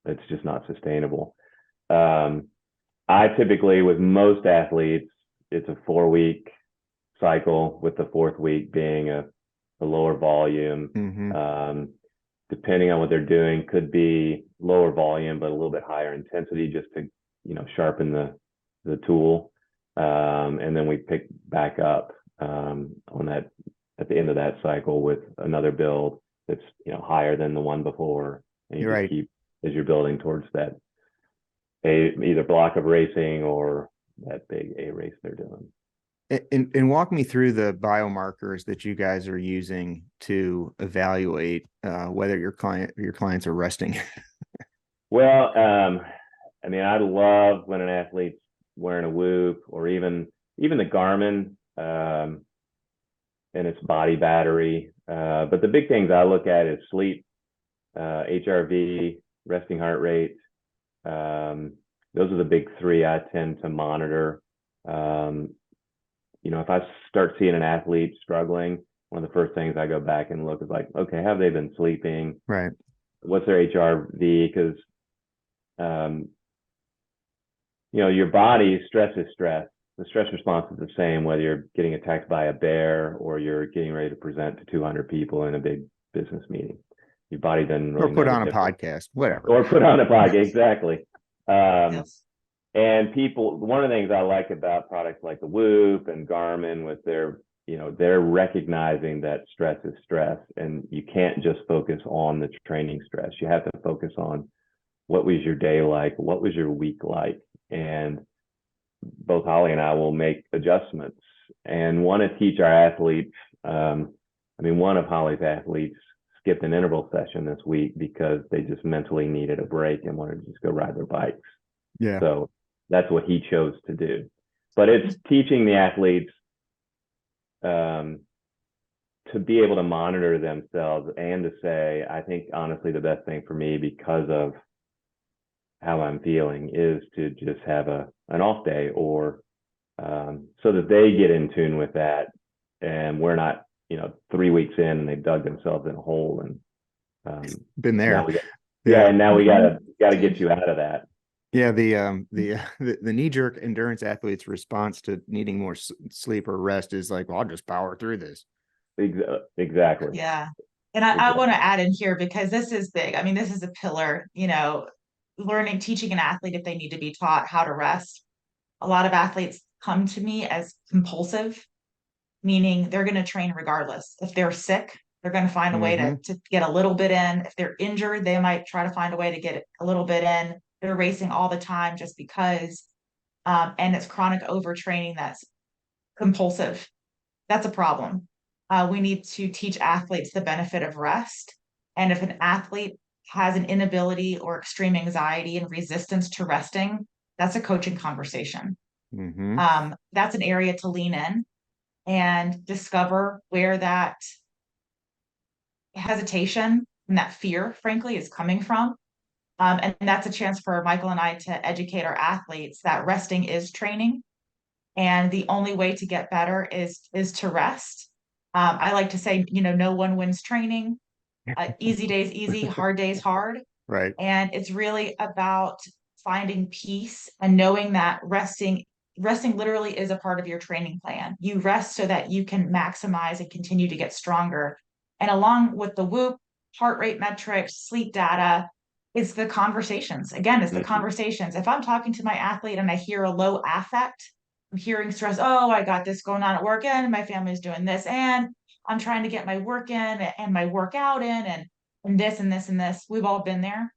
S1: it's just not sustainable. I typically, with most athletes, it's a 4-week cycle, with the 4th week being a lower volume.
S2: Mm-hmm.
S1: Depending on what they're doing, could be lower volume, but a little bit higher intensity, just to, sharpen the tool. And then we pick back up on that at the end of that cycle with another build that's, higher than the one before. And you just keep, as you're building towards that either block of racing or that big A race they're doing.
S2: And walk me through the biomarkers that you guys are using to evaluate whether your clients are resting.
S1: Well, I mean, I love when an athlete's wearing a Whoop, or even the Garmin and its body battery. But the big things I look at is sleep, HRV, resting heart rate. Those are the big three I tend to monitor. if I start seeing an athlete struggling, one of the first things I go back and look is like, okay, have they been sleeping?
S2: Right.
S1: What's their HRV? Because, your body, stress is stress. The stress response is the same whether you're getting attacked by a bear or you're getting ready to present to 200 people in a big business meeting. Your body doesn't really
S2: Or put
S1: know
S2: on
S1: the
S2: a
S1: difference.
S2: podcast, whatever.
S1: Or put on a podcast, exactly.
S3: Yes.
S1: And one of the things I like about products like the Whoop and Garmin with they're recognizing that stress is stress, and you can't just focus on the training stress. You have to focus on what was your day like, what was your week like, and both Holly and I will make adjustments and want to teach our athletes. One of Holly's athletes skipped an interval session this week because they just mentally needed a break and wanted to just go ride their bikes.
S2: Yeah.
S1: So that's what he chose to do. But it's teaching the athletes to be able to monitor themselves and to say, I think honestly the best thing for me because of how I'm feeling is to just have an off day, or so that they get in tune with that, and we're not 3 weeks in and they've dug themselves in a hole and
S2: been there.
S1: And now we gotta get you out of that.
S2: Yeah, the knee-jerk endurance athlete's response to needing more sleep or rest is like, well, I'll just power through this.
S1: Exactly.
S3: Yeah. And I want to add in here, because this is big. I mean, this is a pillar, teaching an athlete if they need to be taught how to rest. A lot of athletes come to me as compulsive, meaning they're going to train regardless. If they're sick, they're going to find a way to get a little bit in. If they're injured, they might try to find a way to get a little bit in. They're racing all the time just because, and it's chronic overtraining that's compulsive. That's a problem. We need to teach athletes the benefit of rest. And if an athlete has an inability or extreme anxiety and resistance to resting, that's a coaching conversation. That's an area to lean in and discover where that hesitation and that fear, frankly, is coming from. And that's a chance for Michael and I to educate our athletes that resting is training. And the only way to get better is to rest. I like to say, no one wins training. Easy days, easy, hard days, hard.
S2: Right.
S3: And it's really about finding peace and knowing that resting literally is a part of your training plan. You rest so that you can maximize and continue to get stronger. And along with the Whoop, heart rate metrics, sleep data, it's the conversations. Again, it's the conversations. If I'm talking to my athlete and I hear a low affect, I'm hearing stress. Oh, I got this going on at work, and my family's doing this, and I'm trying to get my work in and my workout in, and this and this and this. We've all been there.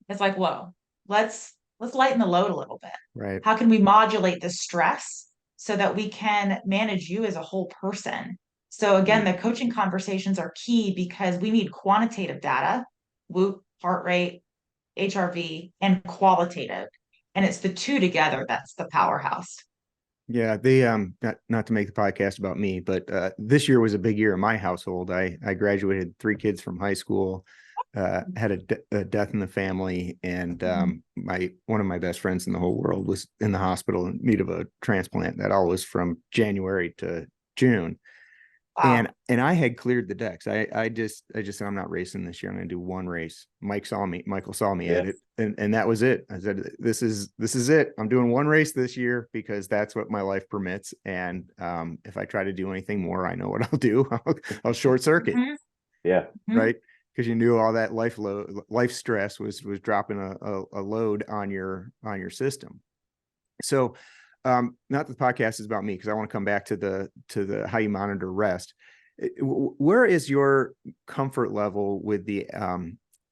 S3: It's like, whoa, let's lighten the load a little bit.
S2: Right.
S3: How can we modulate the stress so that we can manage you as a whole person? So again, the coaching conversations are key because we need quantitative data, Whoop, heart rate, HRV, and qualitative. And it's the two together that's the powerhouse.
S2: Yeah, not to make the podcast about me, but this year was a big year in my household. I graduated 3 kids from high school, had a death in the family, and one of my best friends in the whole world was in the hospital in need of a transplant. That all was from January to June. Wow. And I had cleared the decks. I just said, I'm not racing this year. I'm going to do one race. Michael saw me at it, and that was it. I said, this is it. I'm doing one race this year because that's what my life permits. And if I try to do anything more, I know what I'll do. I'll short circuit.
S1: Yeah.
S2: Right. Because you knew all that life stress was dropping a load on your system. So not that the podcast is about me, because I want to come back to the how you monitor rest. Where is your comfort level with the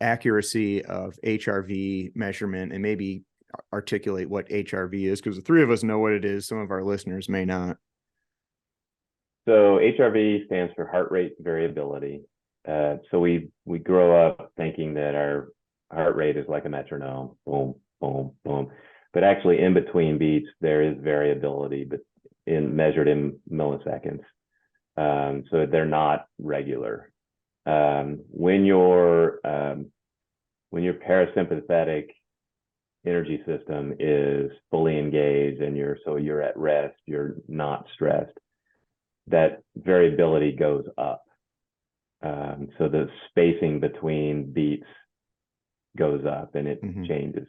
S2: accuracy of HRV measurement, and maybe articulate what HRV is? Because the 3 of us know what it is. Some of our listeners may not.
S1: So HRV stands for heart rate variability. So we grow up thinking that our heart rate is like a metronome, boom, boom, boom. But actually, in between beats, there is variability, but measured in milliseconds. So they're not regular. When your parasympathetic energy system is fully engaged and you're at rest, you're not stressed, that variability goes up. So the spacing between beats goes up and it changes.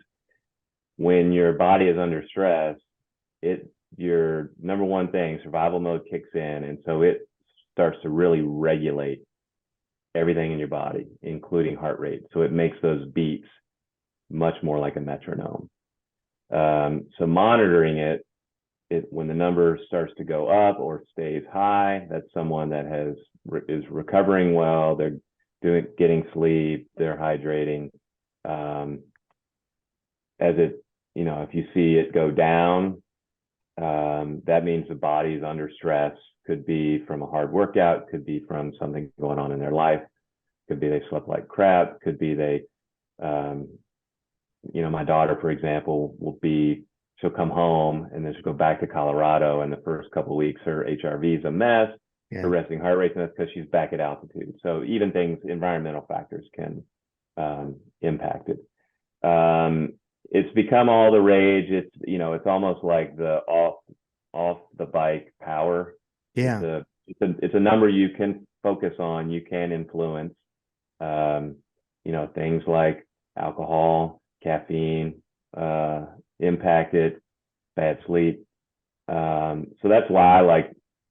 S1: When your body is under stress, your number one thing, survival mode, kicks in, and so it starts to really regulate everything in your body, including heart rate. So it makes those beats much more like a metronome. So monitoring it when the number starts to go up or stays high, that's someone that is recovering well. They're getting sleep. They're hydrating. If you see it go down, that means the body is under stress. Could be from a hard workout. Could be from something going on in their life. Could be they slept like crap. Could be my daughter, for example, she'll come home and then she'll go back to Colorado, and the first couple of weeks her HRV is a mess. Yeah. Her resting heart rate, and that's because she's back at altitude. So even environmental factors can impact it. It's become all the rage. It's almost like the off the bike power.
S2: Yeah.
S1: It's a number you can focus on, you can influence. Things like alcohol, caffeine, impact it, bad sleep. So that's why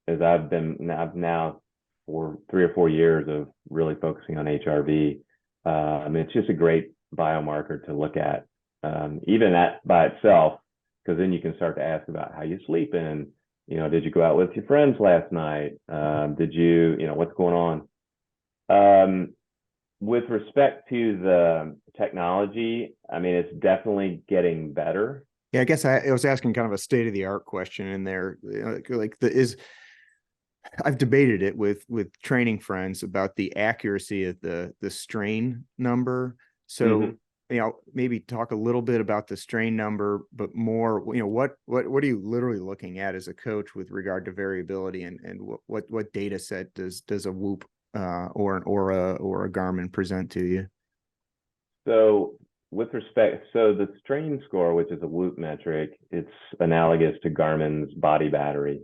S1: I've now for 3 or 4 years of really focusing on HRV. It's just a great biomarker to look at, even that by itself, because then you can start to ask about how you sleeping. Did you go out with your friends last night? Did you, what's going on? With respect to the technology, it's definitely getting better.
S2: Yeah, I guess I was asking kind of a state of the art question in there. I've debated it with training friends about the accuracy of the strain number. So, maybe talk a little bit about the strain number, but more, what are you literally looking at as a coach with regard to variability, and what data set does a Whoop or an Aura or a Garmin present to you?
S1: So the strain score, which is a Whoop metric, it's analogous to Garmin's body battery.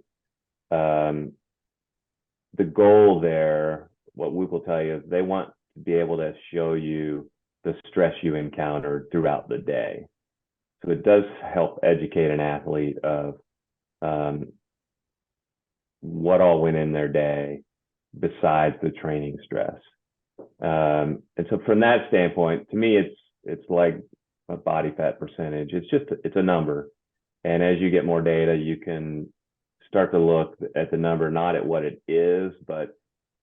S1: The goal there, what Whoop will tell you, is they want to be able to show you the stress you encountered throughout the day. So it does help educate an athlete of what all went in their day besides the training stress. And so from that standpoint, to me, it's like a body fat percentage. It's a number. And as you get more data, you can start to look at the number, not at what it is, but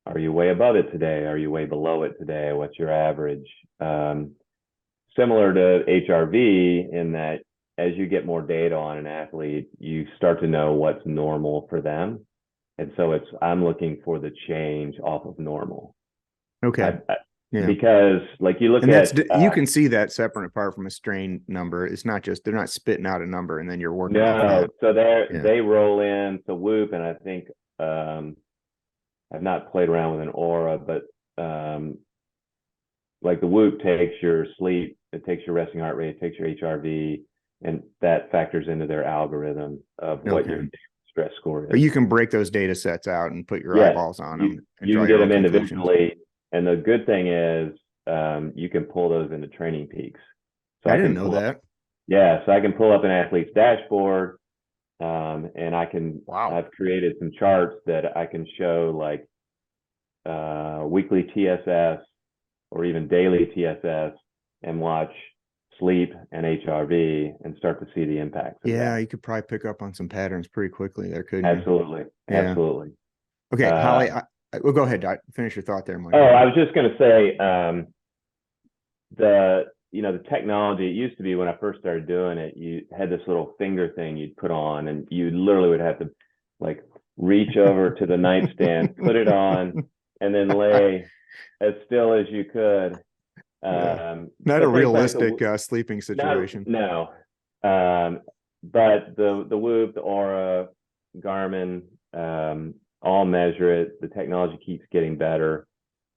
S1: are you way above it today? Are you way below it today? What's your average? Similar to HRV in that as you get more data on an athlete, you start to know what's normal for them. And so I'm looking for the change off of normal.
S2: Okay.
S1: Because you look
S2: you can see that separate apart from a strain number. It's not just, they're not spitting out a number and then you're working.
S1: No, so they roll in the Whoop, and I think I've not played around with an Aura, but the Whoop takes your sleep, it takes your resting heart rate, it takes your HRV, and that factors into their algorithm of what your stress score is.
S2: But you can break those data sets out and put your eyeballs on them.
S1: You can get them individually. And the good thing is you can pull those into Training Peaks. So
S2: I didn't know that.
S1: So I can pull up an athlete's dashboard, and I've created some charts that I can show weekly TSS or even daily TSS and watch sleep and HRV and start to see the impacts.
S2: You could probably pick up on some patterns pretty quickly there, couldn't
S1: you? Absolutely.
S2: Okay, Holly, well, go ahead. Finish your thought there, Mike.
S1: I was just going to say the technology, it used to be when I first started doing it, you had this little finger thing you'd put on, and you literally would have to reach over to the nightstand, put it on, and then lay as still as you could.
S2: Not a realistic sleeping situation.
S1: No. But the Whoop, the Aura, Garmin, all measure it. The technology keeps getting better.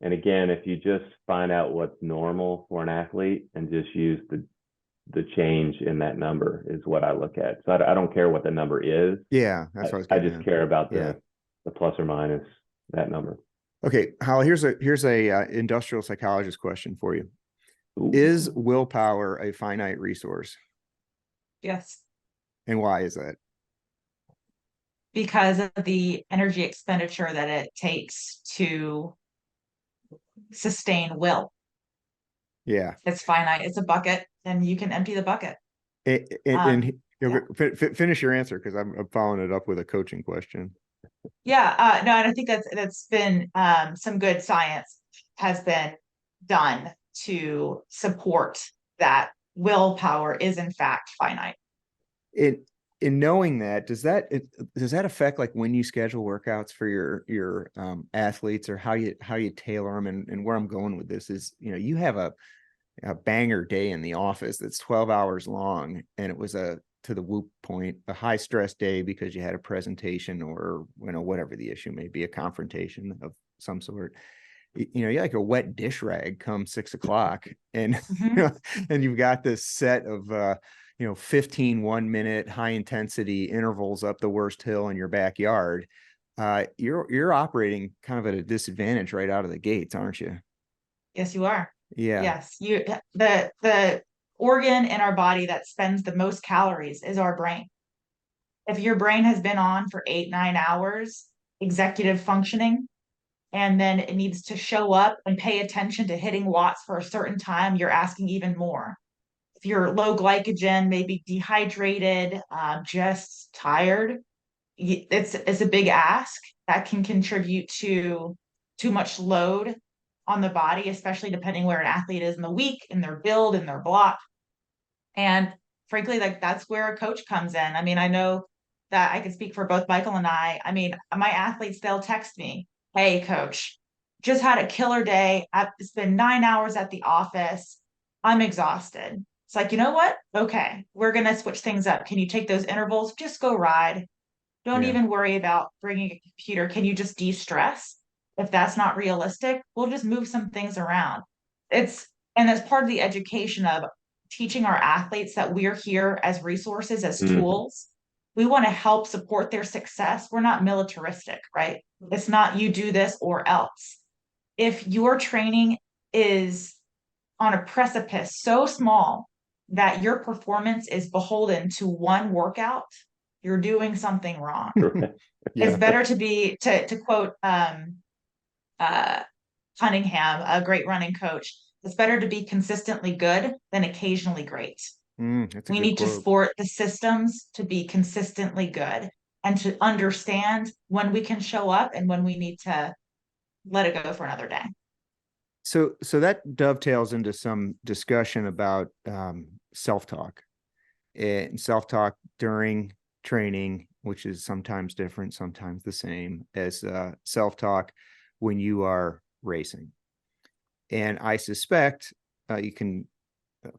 S1: And again, if you just find out what's normal for an athlete and just use the change in that number is what I look at. So I don't care what the number is.
S2: Yeah, that's what
S1: I just care about the the plus or minus that number.
S2: Okay, Hal, here's a industrial psychologist question for you.
S1: Ooh.
S2: Is willpower a finite resource?
S3: Yes.
S2: And why is that?
S3: Because of the energy expenditure that it takes to sustain will.
S2: Yeah.
S3: It's finite. It's a bucket, and you can empty the bucket.
S2: And finish your answer, because I'm following it up with a coaching question.
S3: Yeah, no, and I think that's been some good science has been done to support that willpower is in fact finite.
S2: In knowing that, does that affect like when you schedule workouts for your athletes, or how you tailor them? And where I'm going with this is, you have a banger day in the office that's 12 hours long, and it was to the whoop point, a high stress day because you had a presentation, or whatever the issue may be, a confrontation of some sort. You're like a wet dish rag come 6 o'clock, and and you've got this set of 15 1-minute high intensity intervals up the worst hill in your backyard. You're operating kind of at a disadvantage right out of the gates, aren't you?
S3: Yes, you are.
S2: Yeah.
S3: Yes, the organ in our body that spends the most calories is our brain. If your brain has been on for 8-9 hours, executive functioning, and then it needs to show up and pay attention to hitting watts for a certain time, you're asking even more. If you're low glycogen, maybe dehydrated, just tired, it's a big ask that can contribute to too much load on the body, especially depending where an athlete is in the week, in their build, in their block. And frankly, like that's where a coach comes in. I mean, I know that I can speak for both Michael and I. I mean, my athletes, they'll text me, "Hey, coach, just had a killer day. It's been 9 hours at the office. I'm exhausted." It's like, you know what? Okay, we're going to switch things up. Can you take those intervals? Just go ride. Don't even worry about bringing a computer. Can you just de-stress? If that's not realistic, we'll just move some things around. And as part of the education of teaching our athletes that we're here as resources, as tools, we want to help support their success. We're not militaristic, right? It's not you do this or else. If your training is on a precipice so small that your performance is beholden to one workout, you're doing something wrong. It's better to quote Cunningham, a great running coach, it's better to be consistently good than occasionally great. We need to sport the systems to be consistently good and to understand when we can show up and when we need to let it go for another day.
S2: So that dovetails into some discussion about self-talk during training, which is sometimes different, sometimes the same as self-talk when you are racing. And I suspect you can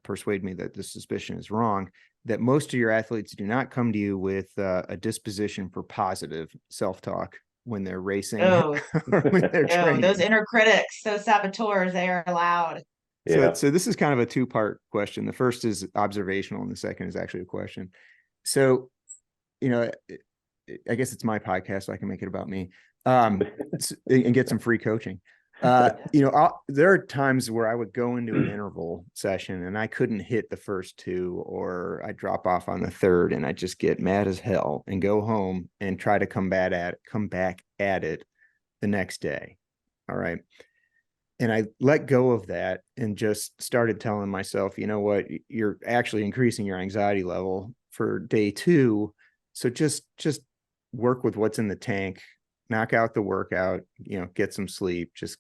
S2: persuade me that this suspicion is wrong, that most of your athletes do not come to you with a disposition for positive self-talk when they're racing or when they're training.
S3: Those inner critics, those saboteurs, they are loud.
S2: So this is kind of a two-part question. The first is observational, and the second is actually a question. So, I guess it's my podcast, so I can make it about me, and get some free coaching. There are times where I would go into an interval session and I couldn't hit the first two, or I'd drop off on the third, and I'd just get mad as hell and go home and try to come back at it the next day. All right. And I let go of that and just started telling myself, you know what, you're actually increasing your anxiety level for day 2. So just work with what's in the tank, knock out the workout, get some sleep, just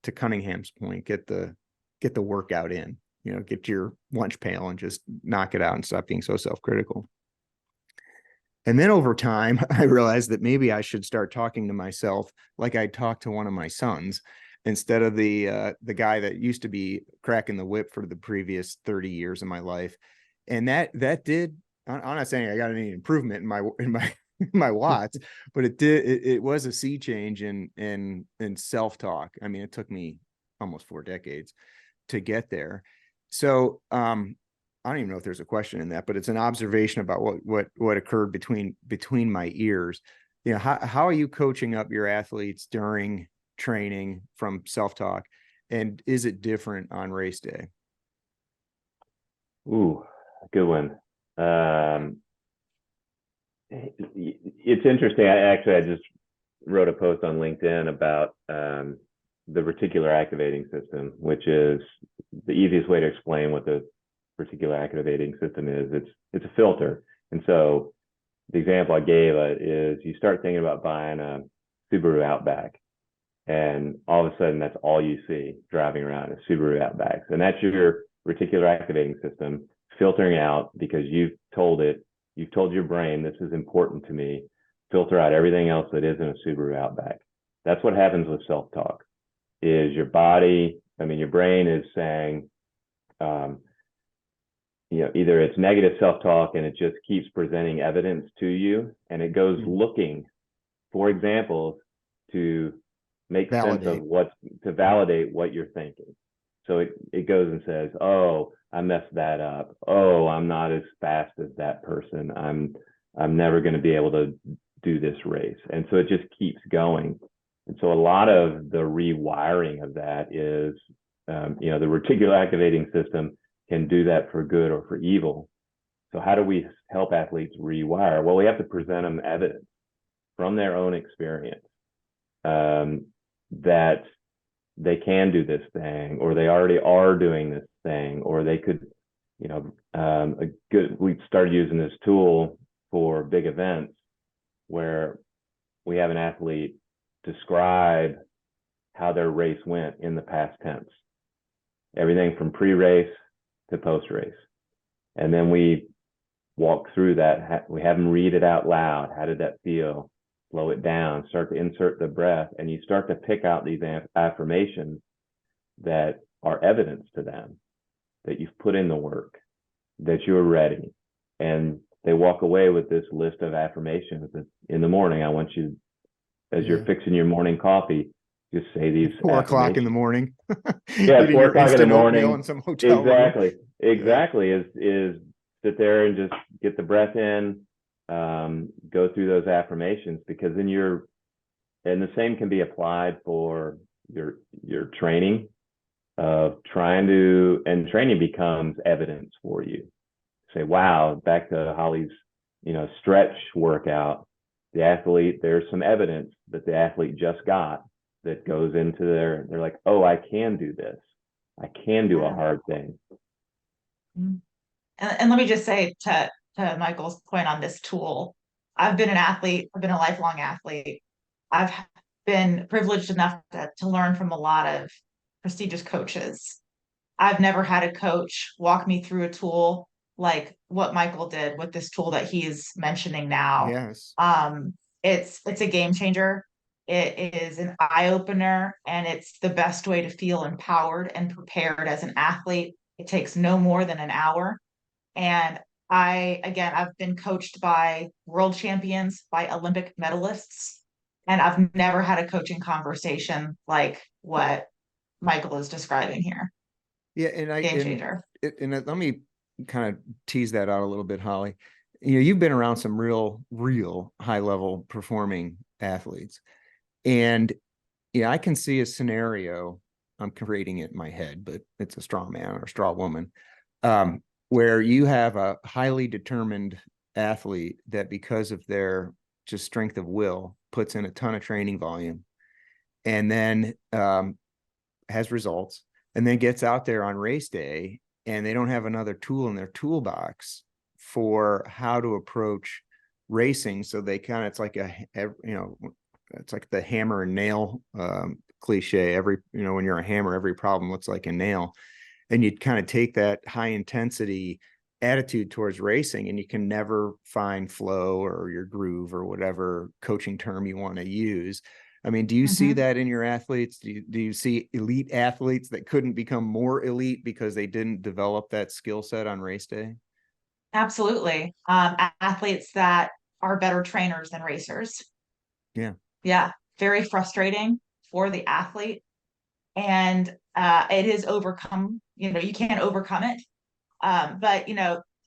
S2: to Cunningham's point, get the workout in, get your lunch pail and just knock it out and stop being so self-critical. And then over time, I realized that maybe I should start talking to myself like I talked to one of my sons, instead of the guy that used to be cracking the whip for the previous 30 years of my life. And that did, I'm not saying I got any improvement in my watts, but it was a sea change in self-talk. I mean, it took me almost 4 decades to get there. So I don't even know if there's a question in that, but it's an observation about what occurred between my ears. How are you coaching up your athletes during training from self-talk? And is it different on race day?
S1: Ooh, good one. It's interesting. I just wrote a post on LinkedIn about the reticular activating system, which is the easiest way to explain what the reticular activating system is. It's a filter. And so the example I gave is you start thinking about buying a Subaru Outback, and all of a sudden that's all you see driving around is Subaru Outbacks. And that's your reticular activating system filtering out, because you've told your brain, this is important to me, filter out everything else that isn't a Subaru Outback. That's what happens with self-talk, is your brain is saying, either it's negative self-talk and it just keeps presenting evidence to you, and it goes looking for examples to make sense of to validate what you're thinking. So it goes and says, oh, I messed that up. Oh, I'm not as fast as that person. I'm never going to be able to do this race. And so it just keeps going. And so a lot of the rewiring of that is, the reticular activating system can do that for good or for evil. So how do we help athletes rewire? Well, we have to present them evidence from their own experience that they can do this thing, or they already are doing this thing, or they could, we started using this tool for big events where we have an athlete describe how their race went in the past tense, everything from pre-race to post-race. And then we walk through that. We have them read it out loud. How did that feel? Slow it down, start to insert the breath, and you start to pick out these affirmations that are evidence to them that you've put in the work, that you're ready. And they walk away with this list of affirmations that in the morning, I want you, as you're fixing your morning coffee, just say these
S2: 4 o'clock in the morning.
S1: Yeah, 4 o'clock in the morning.
S2: In some hotel
S1: room.
S2: Exactly.
S1: Is sit there and just get the breath in, go through those affirmations, because then and the same can be applied for your training of and training becomes evidence for you. Say, wow, back to Holly's, stretch workout, the athlete, there's some evidence that the athlete just got that goes into they're like, oh, I can do this. I can do a hard thing.
S3: And let me just say to Michael's point on this tool, I've been an athlete. I've been a lifelong athlete. I've been privileged enough to learn from a lot of prestigious coaches. I've never had a coach walk me through a tool like what Michael did with this tool that he's mentioning now.
S2: Yes.
S3: It's a game changer. It is an eye opener, and it's the best way to feel empowered and prepared as an athlete. It takes no more than an hour. And I've been coached by world champions, by Olympic medalists, and I've never had a coaching conversation like what Michael is describing here.
S2: Yeah. And
S3: game changer.
S2: And let me kind of tease that out a little bit, Holly. You've been around some real high level performing athletes. And I can see a scenario, I'm creating it in my head, but it's a straw man or straw woman, where you have a highly determined athlete that, because of their just strength of will, puts in a ton of training volume, and then has results, and then gets out there on race day, and they don't have another tool in their toolbox for how to approach racing. So they kind of, it's like it's like the hammer and nail cliche. When you're a hammer, every problem looks like a nail. And you'd kind of take that high intensity attitude towards racing, and you can never find flow or your groove or whatever coaching term you want to use. I mean, do you see that in your athletes? Do you see elite athletes that couldn't become more elite because they didn't develop that skill set on race day?
S3: Absolutely. Athletes that are better trainers than racers.
S2: Yeah.
S3: Yeah. Very frustrating for the athlete. And it is overcome. You can't overcome it. But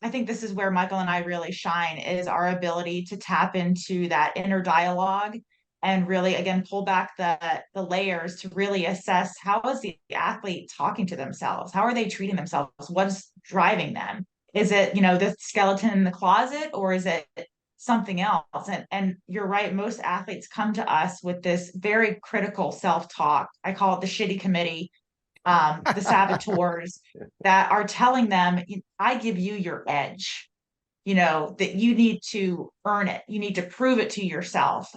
S3: I think this is where Michael and I really shine, is our ability to tap into that inner dialogue and really, again, pull back the layers to really assess, how is the athlete talking to themselves? How are they treating themselves? What's driving them? Is it, the skeleton in the closet, or is it something else? And you're right, most athletes come to us with this very critical self-talk. I call it the shitty committee, the saboteurs that are telling them, I give you your edge, that you need to earn it. You need to prove it to yourself,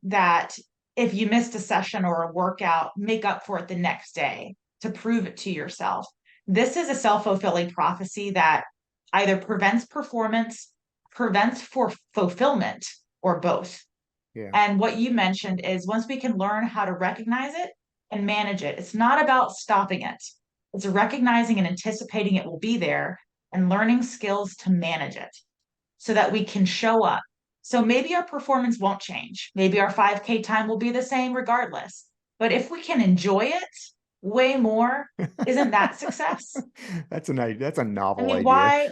S3: that if you missed a session or a workout, make up for it the next day, to prove it to yourself. This is a self-fulfilling prophecy that either prevents performance, prevents for fulfillment, or both.
S2: Yeah.
S3: And what you mentioned is, once we can learn how to recognize it and manage it, it's not about stopping it. It's recognizing and anticipating it will be there and learning skills to manage it so that we can show up. So maybe our performance won't change. Maybe our 5K time will be the same regardless. But if we can enjoy it way more, isn't that success?
S2: That's a novel idea.
S3: Why?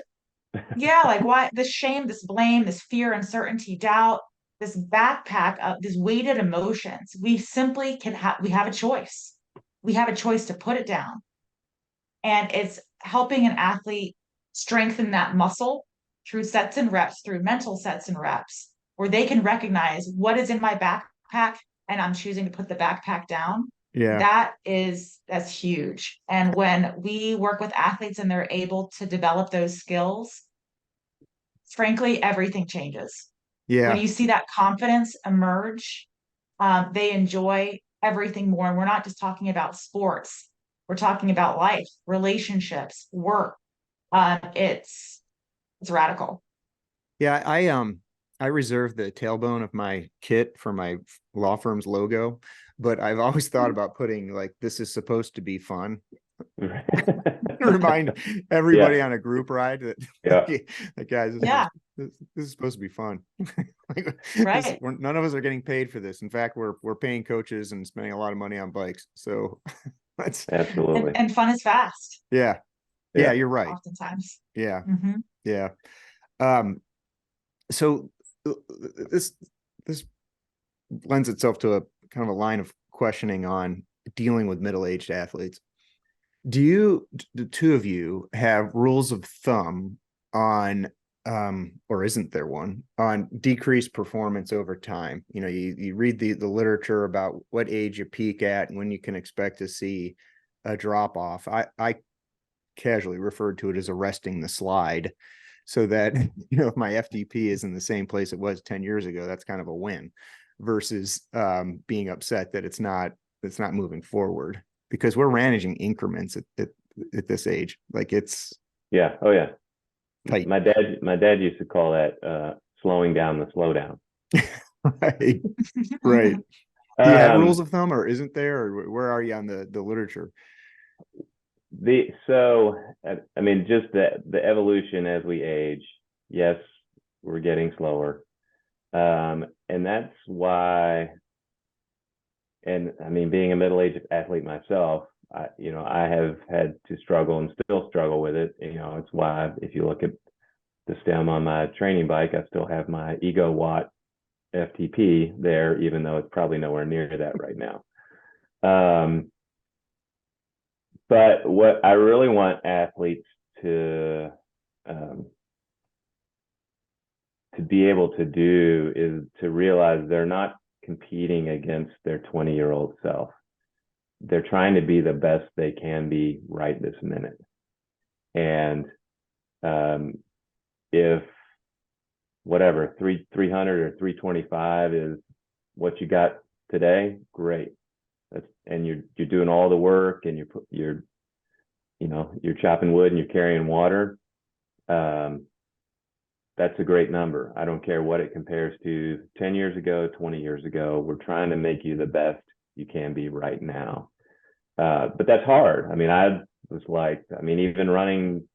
S3: Yeah, like, why this shame, this blame, this fear, uncertainty, doubt, this backpack of these weighted emotions? We simply we have a choice. We have a choice to put it down. And it's helping an athlete strengthen that muscle through sets and reps, through mental sets and reps, where they can recognize what is in my backpack and I'm choosing to put the backpack down.
S2: Yeah.
S3: That's huge. And when we work with athletes and they're able to develop those skills, frankly, everything changes.
S2: Yeah.
S3: When you see that confidence emerge, they enjoy everything more. And we're not just talking about sports. We're talking about life, relationships, work. It's radical.
S2: Yeah, I reserve the tailbone of my kit for my law firm's logo, but I've always thought about putting, like, this is supposed to be fun. Remind everybody on a group ride that, guys, this is supposed to be fun.
S3: Right.
S2: None of us are getting paid for this. In fact, we're paying coaches and spending a lot of money on bikes. So that's
S1: absolutely.
S3: And fun is fast.
S2: Yeah, you're right.
S3: Oftentimes.
S2: Yeah.
S3: Mm-hmm.
S2: Yeah. So this lends itself to a kind of a line of questioning on dealing with middle-aged athletes. Do the two of you have rules of thumb on, or isn't there one, on decreased performance over time? You read the literature about what age you peak at and when you can expect to see a drop off. I casually referred to it as arresting the slide, so that, if my FTP is in the same place it was 10 years ago, that's kind of a win, versus being upset that it's not moving forward, because we're managing increments at this age. Like, it's
S1: tight. My dad used to call that slowing down the slowdown.
S2: Right. Do you have rules of thumb, or isn't there, or where are you on the literature?
S1: Just the evolution as we age. Yes, we're getting slower, and that's why. And being a middle-aged athlete myself, I have had to struggle and still struggle with it. It's why, if you look at the stem on my training bike, I still have my Ego Watt FTP there, even though it's probably nowhere near that right now. But what I really want athletes to be able to do is to realize they're not competing against their 20-year-old self. They're trying to be the best they can be right this minute. And if whatever 300 or 325 is what you got today, great. And you're doing all the work, and you're chopping wood and you're carrying water. That's a great number. I don't care what it compares to 10 years ago, 20 years ago. We're trying to make you the best you can be right now. But that's hard. I was like, even running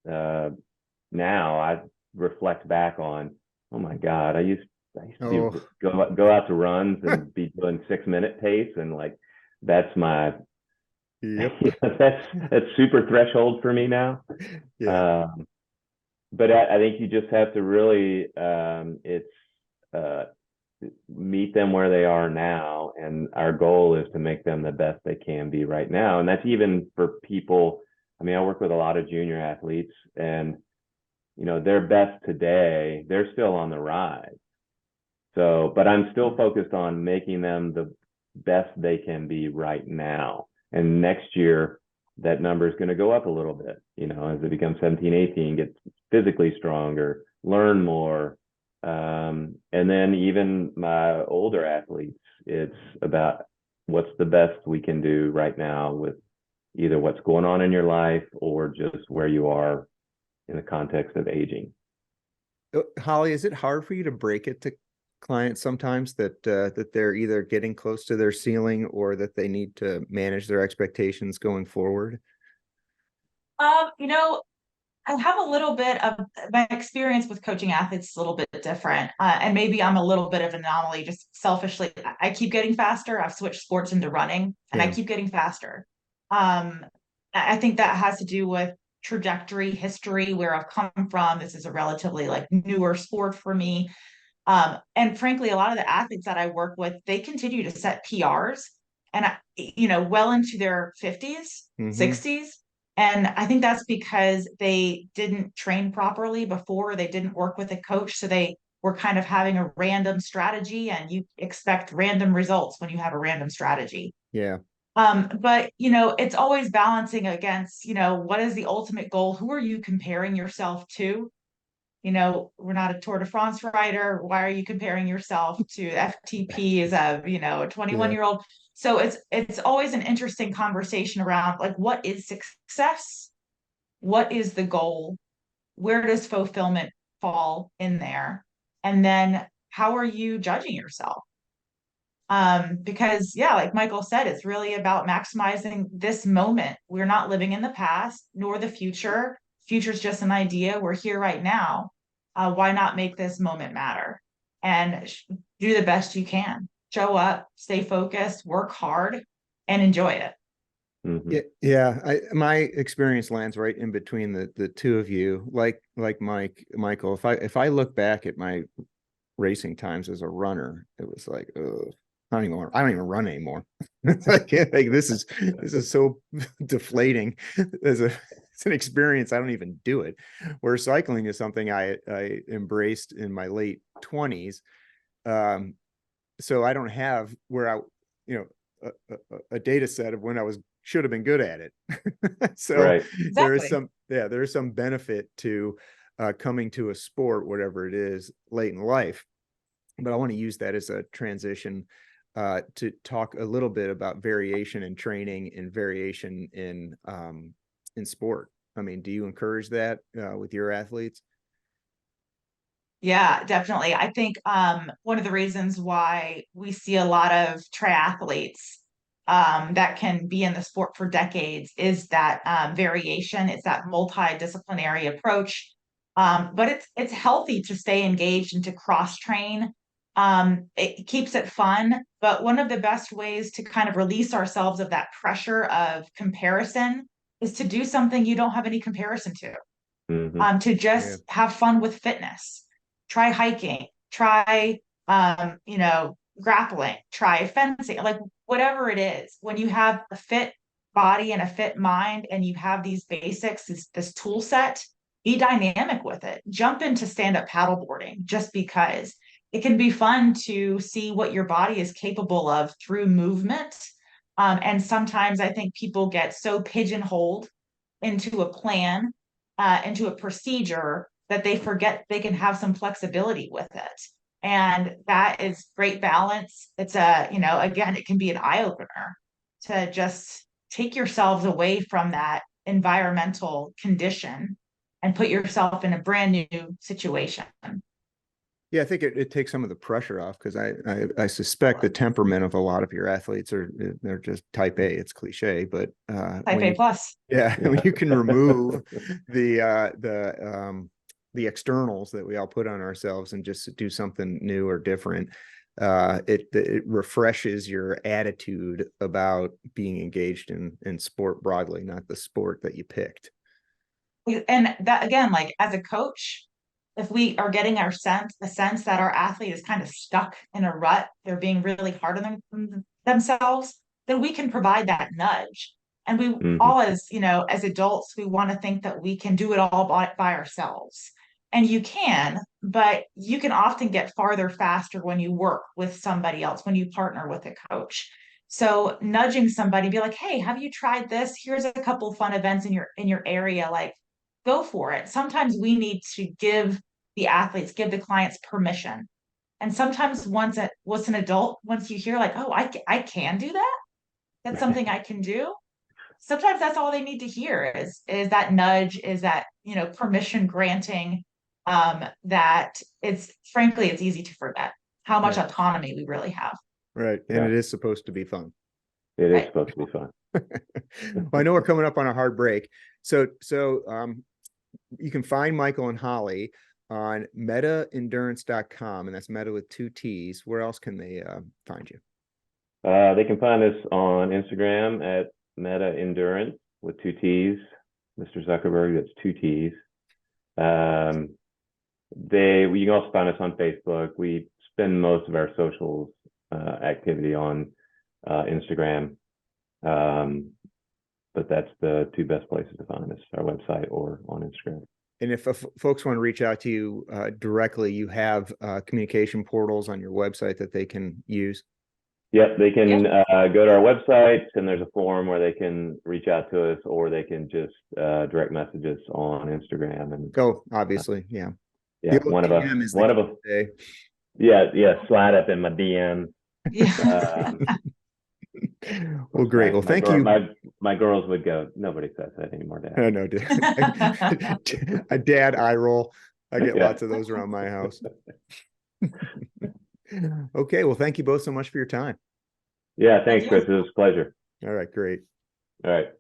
S1: now, I reflect back on, oh my God, I used to go out to runs and be doing 6-minute pace, and like, that's my that's super threshold for me now. but I think you just have to really, meet them where they are now. And our goal is to make them the best they can be right now. And that's even for people. I mean, I work with a lot of junior athletes, and, their best today, they're still on the rise. So, but I'm still focused on making them the best they can be right now. And next year, that number is going to go up a little bit, as they become 17, 18, get physically stronger, learn more. And then even my older athletes, it's about what's the best we can do right now with either what's going on in your life or just where you are in the context of aging.
S2: Holly, is it hard for you to break it to clients sometimes that they're either getting close to their ceiling or that they need to manage their expectations going forward?
S3: You know, I have a little bit of my experience with coaching athletes is a little bit different. And maybe I'm a little bit of an anomaly, just selfishly. I keep getting faster. I've switched sports into running and I
S2: Yeah.
S3: keep getting faster. Um, I think that has to do with trajectory, history, where I've come from. This is a relatively like newer sport for me. And frankly, a lot of the athletes that I work with, they continue to set PRs and, well into their 50s,
S2: Mm-hmm.
S3: 60s. And I think that's because they didn't train properly before, they didn't work with a coach. So they were kind of having a random strategy, and you expect random results when you have a random strategy.
S2: Yeah.
S3: But it's always balancing against, what is the ultimate goal? Who are you comparing yourself to? We're not a Tour de France rider. Why are you comparing yourself to FTP as a 21
S2: Yeah.
S3: year old? So it's always an interesting conversation around like, what is success? What is the goal? Where does fulfillment fall in there? And then how are you judging yourself? Because yeah, like Michael said, it's really about maximizing this moment. We're not living in the past nor the future. Future's just an idea. We're here right now. Why not make this moment matter and do the best you can? Show up, stay focused, work hard, and enjoy it.
S1: Mm-hmm.
S2: Yeah, yeah. My experience lands right in between the two of you. Like Michael, if I look back at my racing times as a runner, it was like, ugh, I don't even run anymore. It's like this is so deflating it's an experience. I don't even do it. Where cycling is something I embraced in my late 20s. So I don't have where I, a data set of when I should have been good at it. So
S1: Right.
S3: Exactly.
S2: there is some benefit to coming to a sport, whatever it is, late in life. But I want to use that as a transition to talk a little bit about variation in training and variation in sport. I mean, do you encourage that with your athletes?
S3: Yeah, definitely. I think one of the reasons why we see a lot of triathletes that can be in the sport for decades is that variation. It's that multidisciplinary approach. But it's healthy to stay engaged and to cross train. It keeps it fun. But one of the best ways to kind of release ourselves of that pressure of comparison is to do something you don't have any comparison
S1: Mm-hmm.
S3: to
S2: Yeah.
S3: just have fun with fitness. Try hiking, try grappling, try fencing, like whatever it is. When you have a fit body and a fit mind and you have these basics, this tool set, be dynamic with it. Jump into stand-up paddleboarding just because it can be fun to see what your body is capable of through movement. And sometimes I think people get so pigeonholed into a plan, into a procedure that they forget they can have some flexibility with it. And that is great balance. It's again, it can be an eye opener to just take yourselves away from that environmental condition and put yourself in a brand new situation.
S2: Yeah, I think it takes some of the pressure off because I suspect the temperament of a lot of your athletes they're just type A. It's cliche, but
S3: Type A plus.
S2: yeah, when
S1: Yeah.
S2: you can remove the externals that we all put on ourselves and just do something new or different, it refreshes your attitude about being engaged in sport broadly, not the sport that you picked.
S3: And that again, like as a coach, if we are getting a sense that our athlete is kind of stuck in a rut, they're being really hard on themselves, then we can provide that nudge. And we
S1: Hmm.
S3: all, as as adults, we want to think that we can do it all by ourselves. And you can, but you can often get farther faster when you work with somebody else, when you partner with a coach. So nudging somebody, be like, hey, have you tried this? Here's a couple fun events in your area. Like, go for it. Sometimes we need to give the athletes, give the clients permission. And sometimes once an adult, once you hear like, oh, I can do that, that's something I can do. Sometimes that's all they need to hear is that nudge, is that, permission granting, that it's frankly, it's easy to forget how much
S2: Right.
S3: autonomy we really have.
S2: Right. And
S1: Yeah.
S2: it is supposed to be fun.
S1: It is
S3: Right.
S1: supposed to be fun.
S2: Well, I know we're coming up on a hard break. So you can find Michael and Holly on mettaendurance.com, and that's Metta with 2 T's. Where else can they find you?
S1: They can find us on Instagram at Metta Endurance with 2 T's. Mr. Zuckerberg, that's 2 T's. You can also find us on Facebook. We spend most of our socials activity on Instagram. But that's the 2 best places to find us, our website or on Instagram.
S2: And if folks want to reach out to you directly, you have communication portals on your website that they can use?
S1: Yep, they can go to our website, and there's a form where they can reach out to us, or they can just direct message us on Instagram. And
S2: obviously, yeah.
S1: Yeah, one of us. Yeah, slide up in my DM.
S3: Yeah.
S2: Well, great. Well, thank you.
S1: My girls would go, nobody says that anymore, Dad.
S2: I know, a dad eye roll. I get lots of those around my house. Okay, well, thank you both so much for your time.
S1: Yeah, thanks, Chris. It was a pleasure.
S2: All right, great.
S1: All right.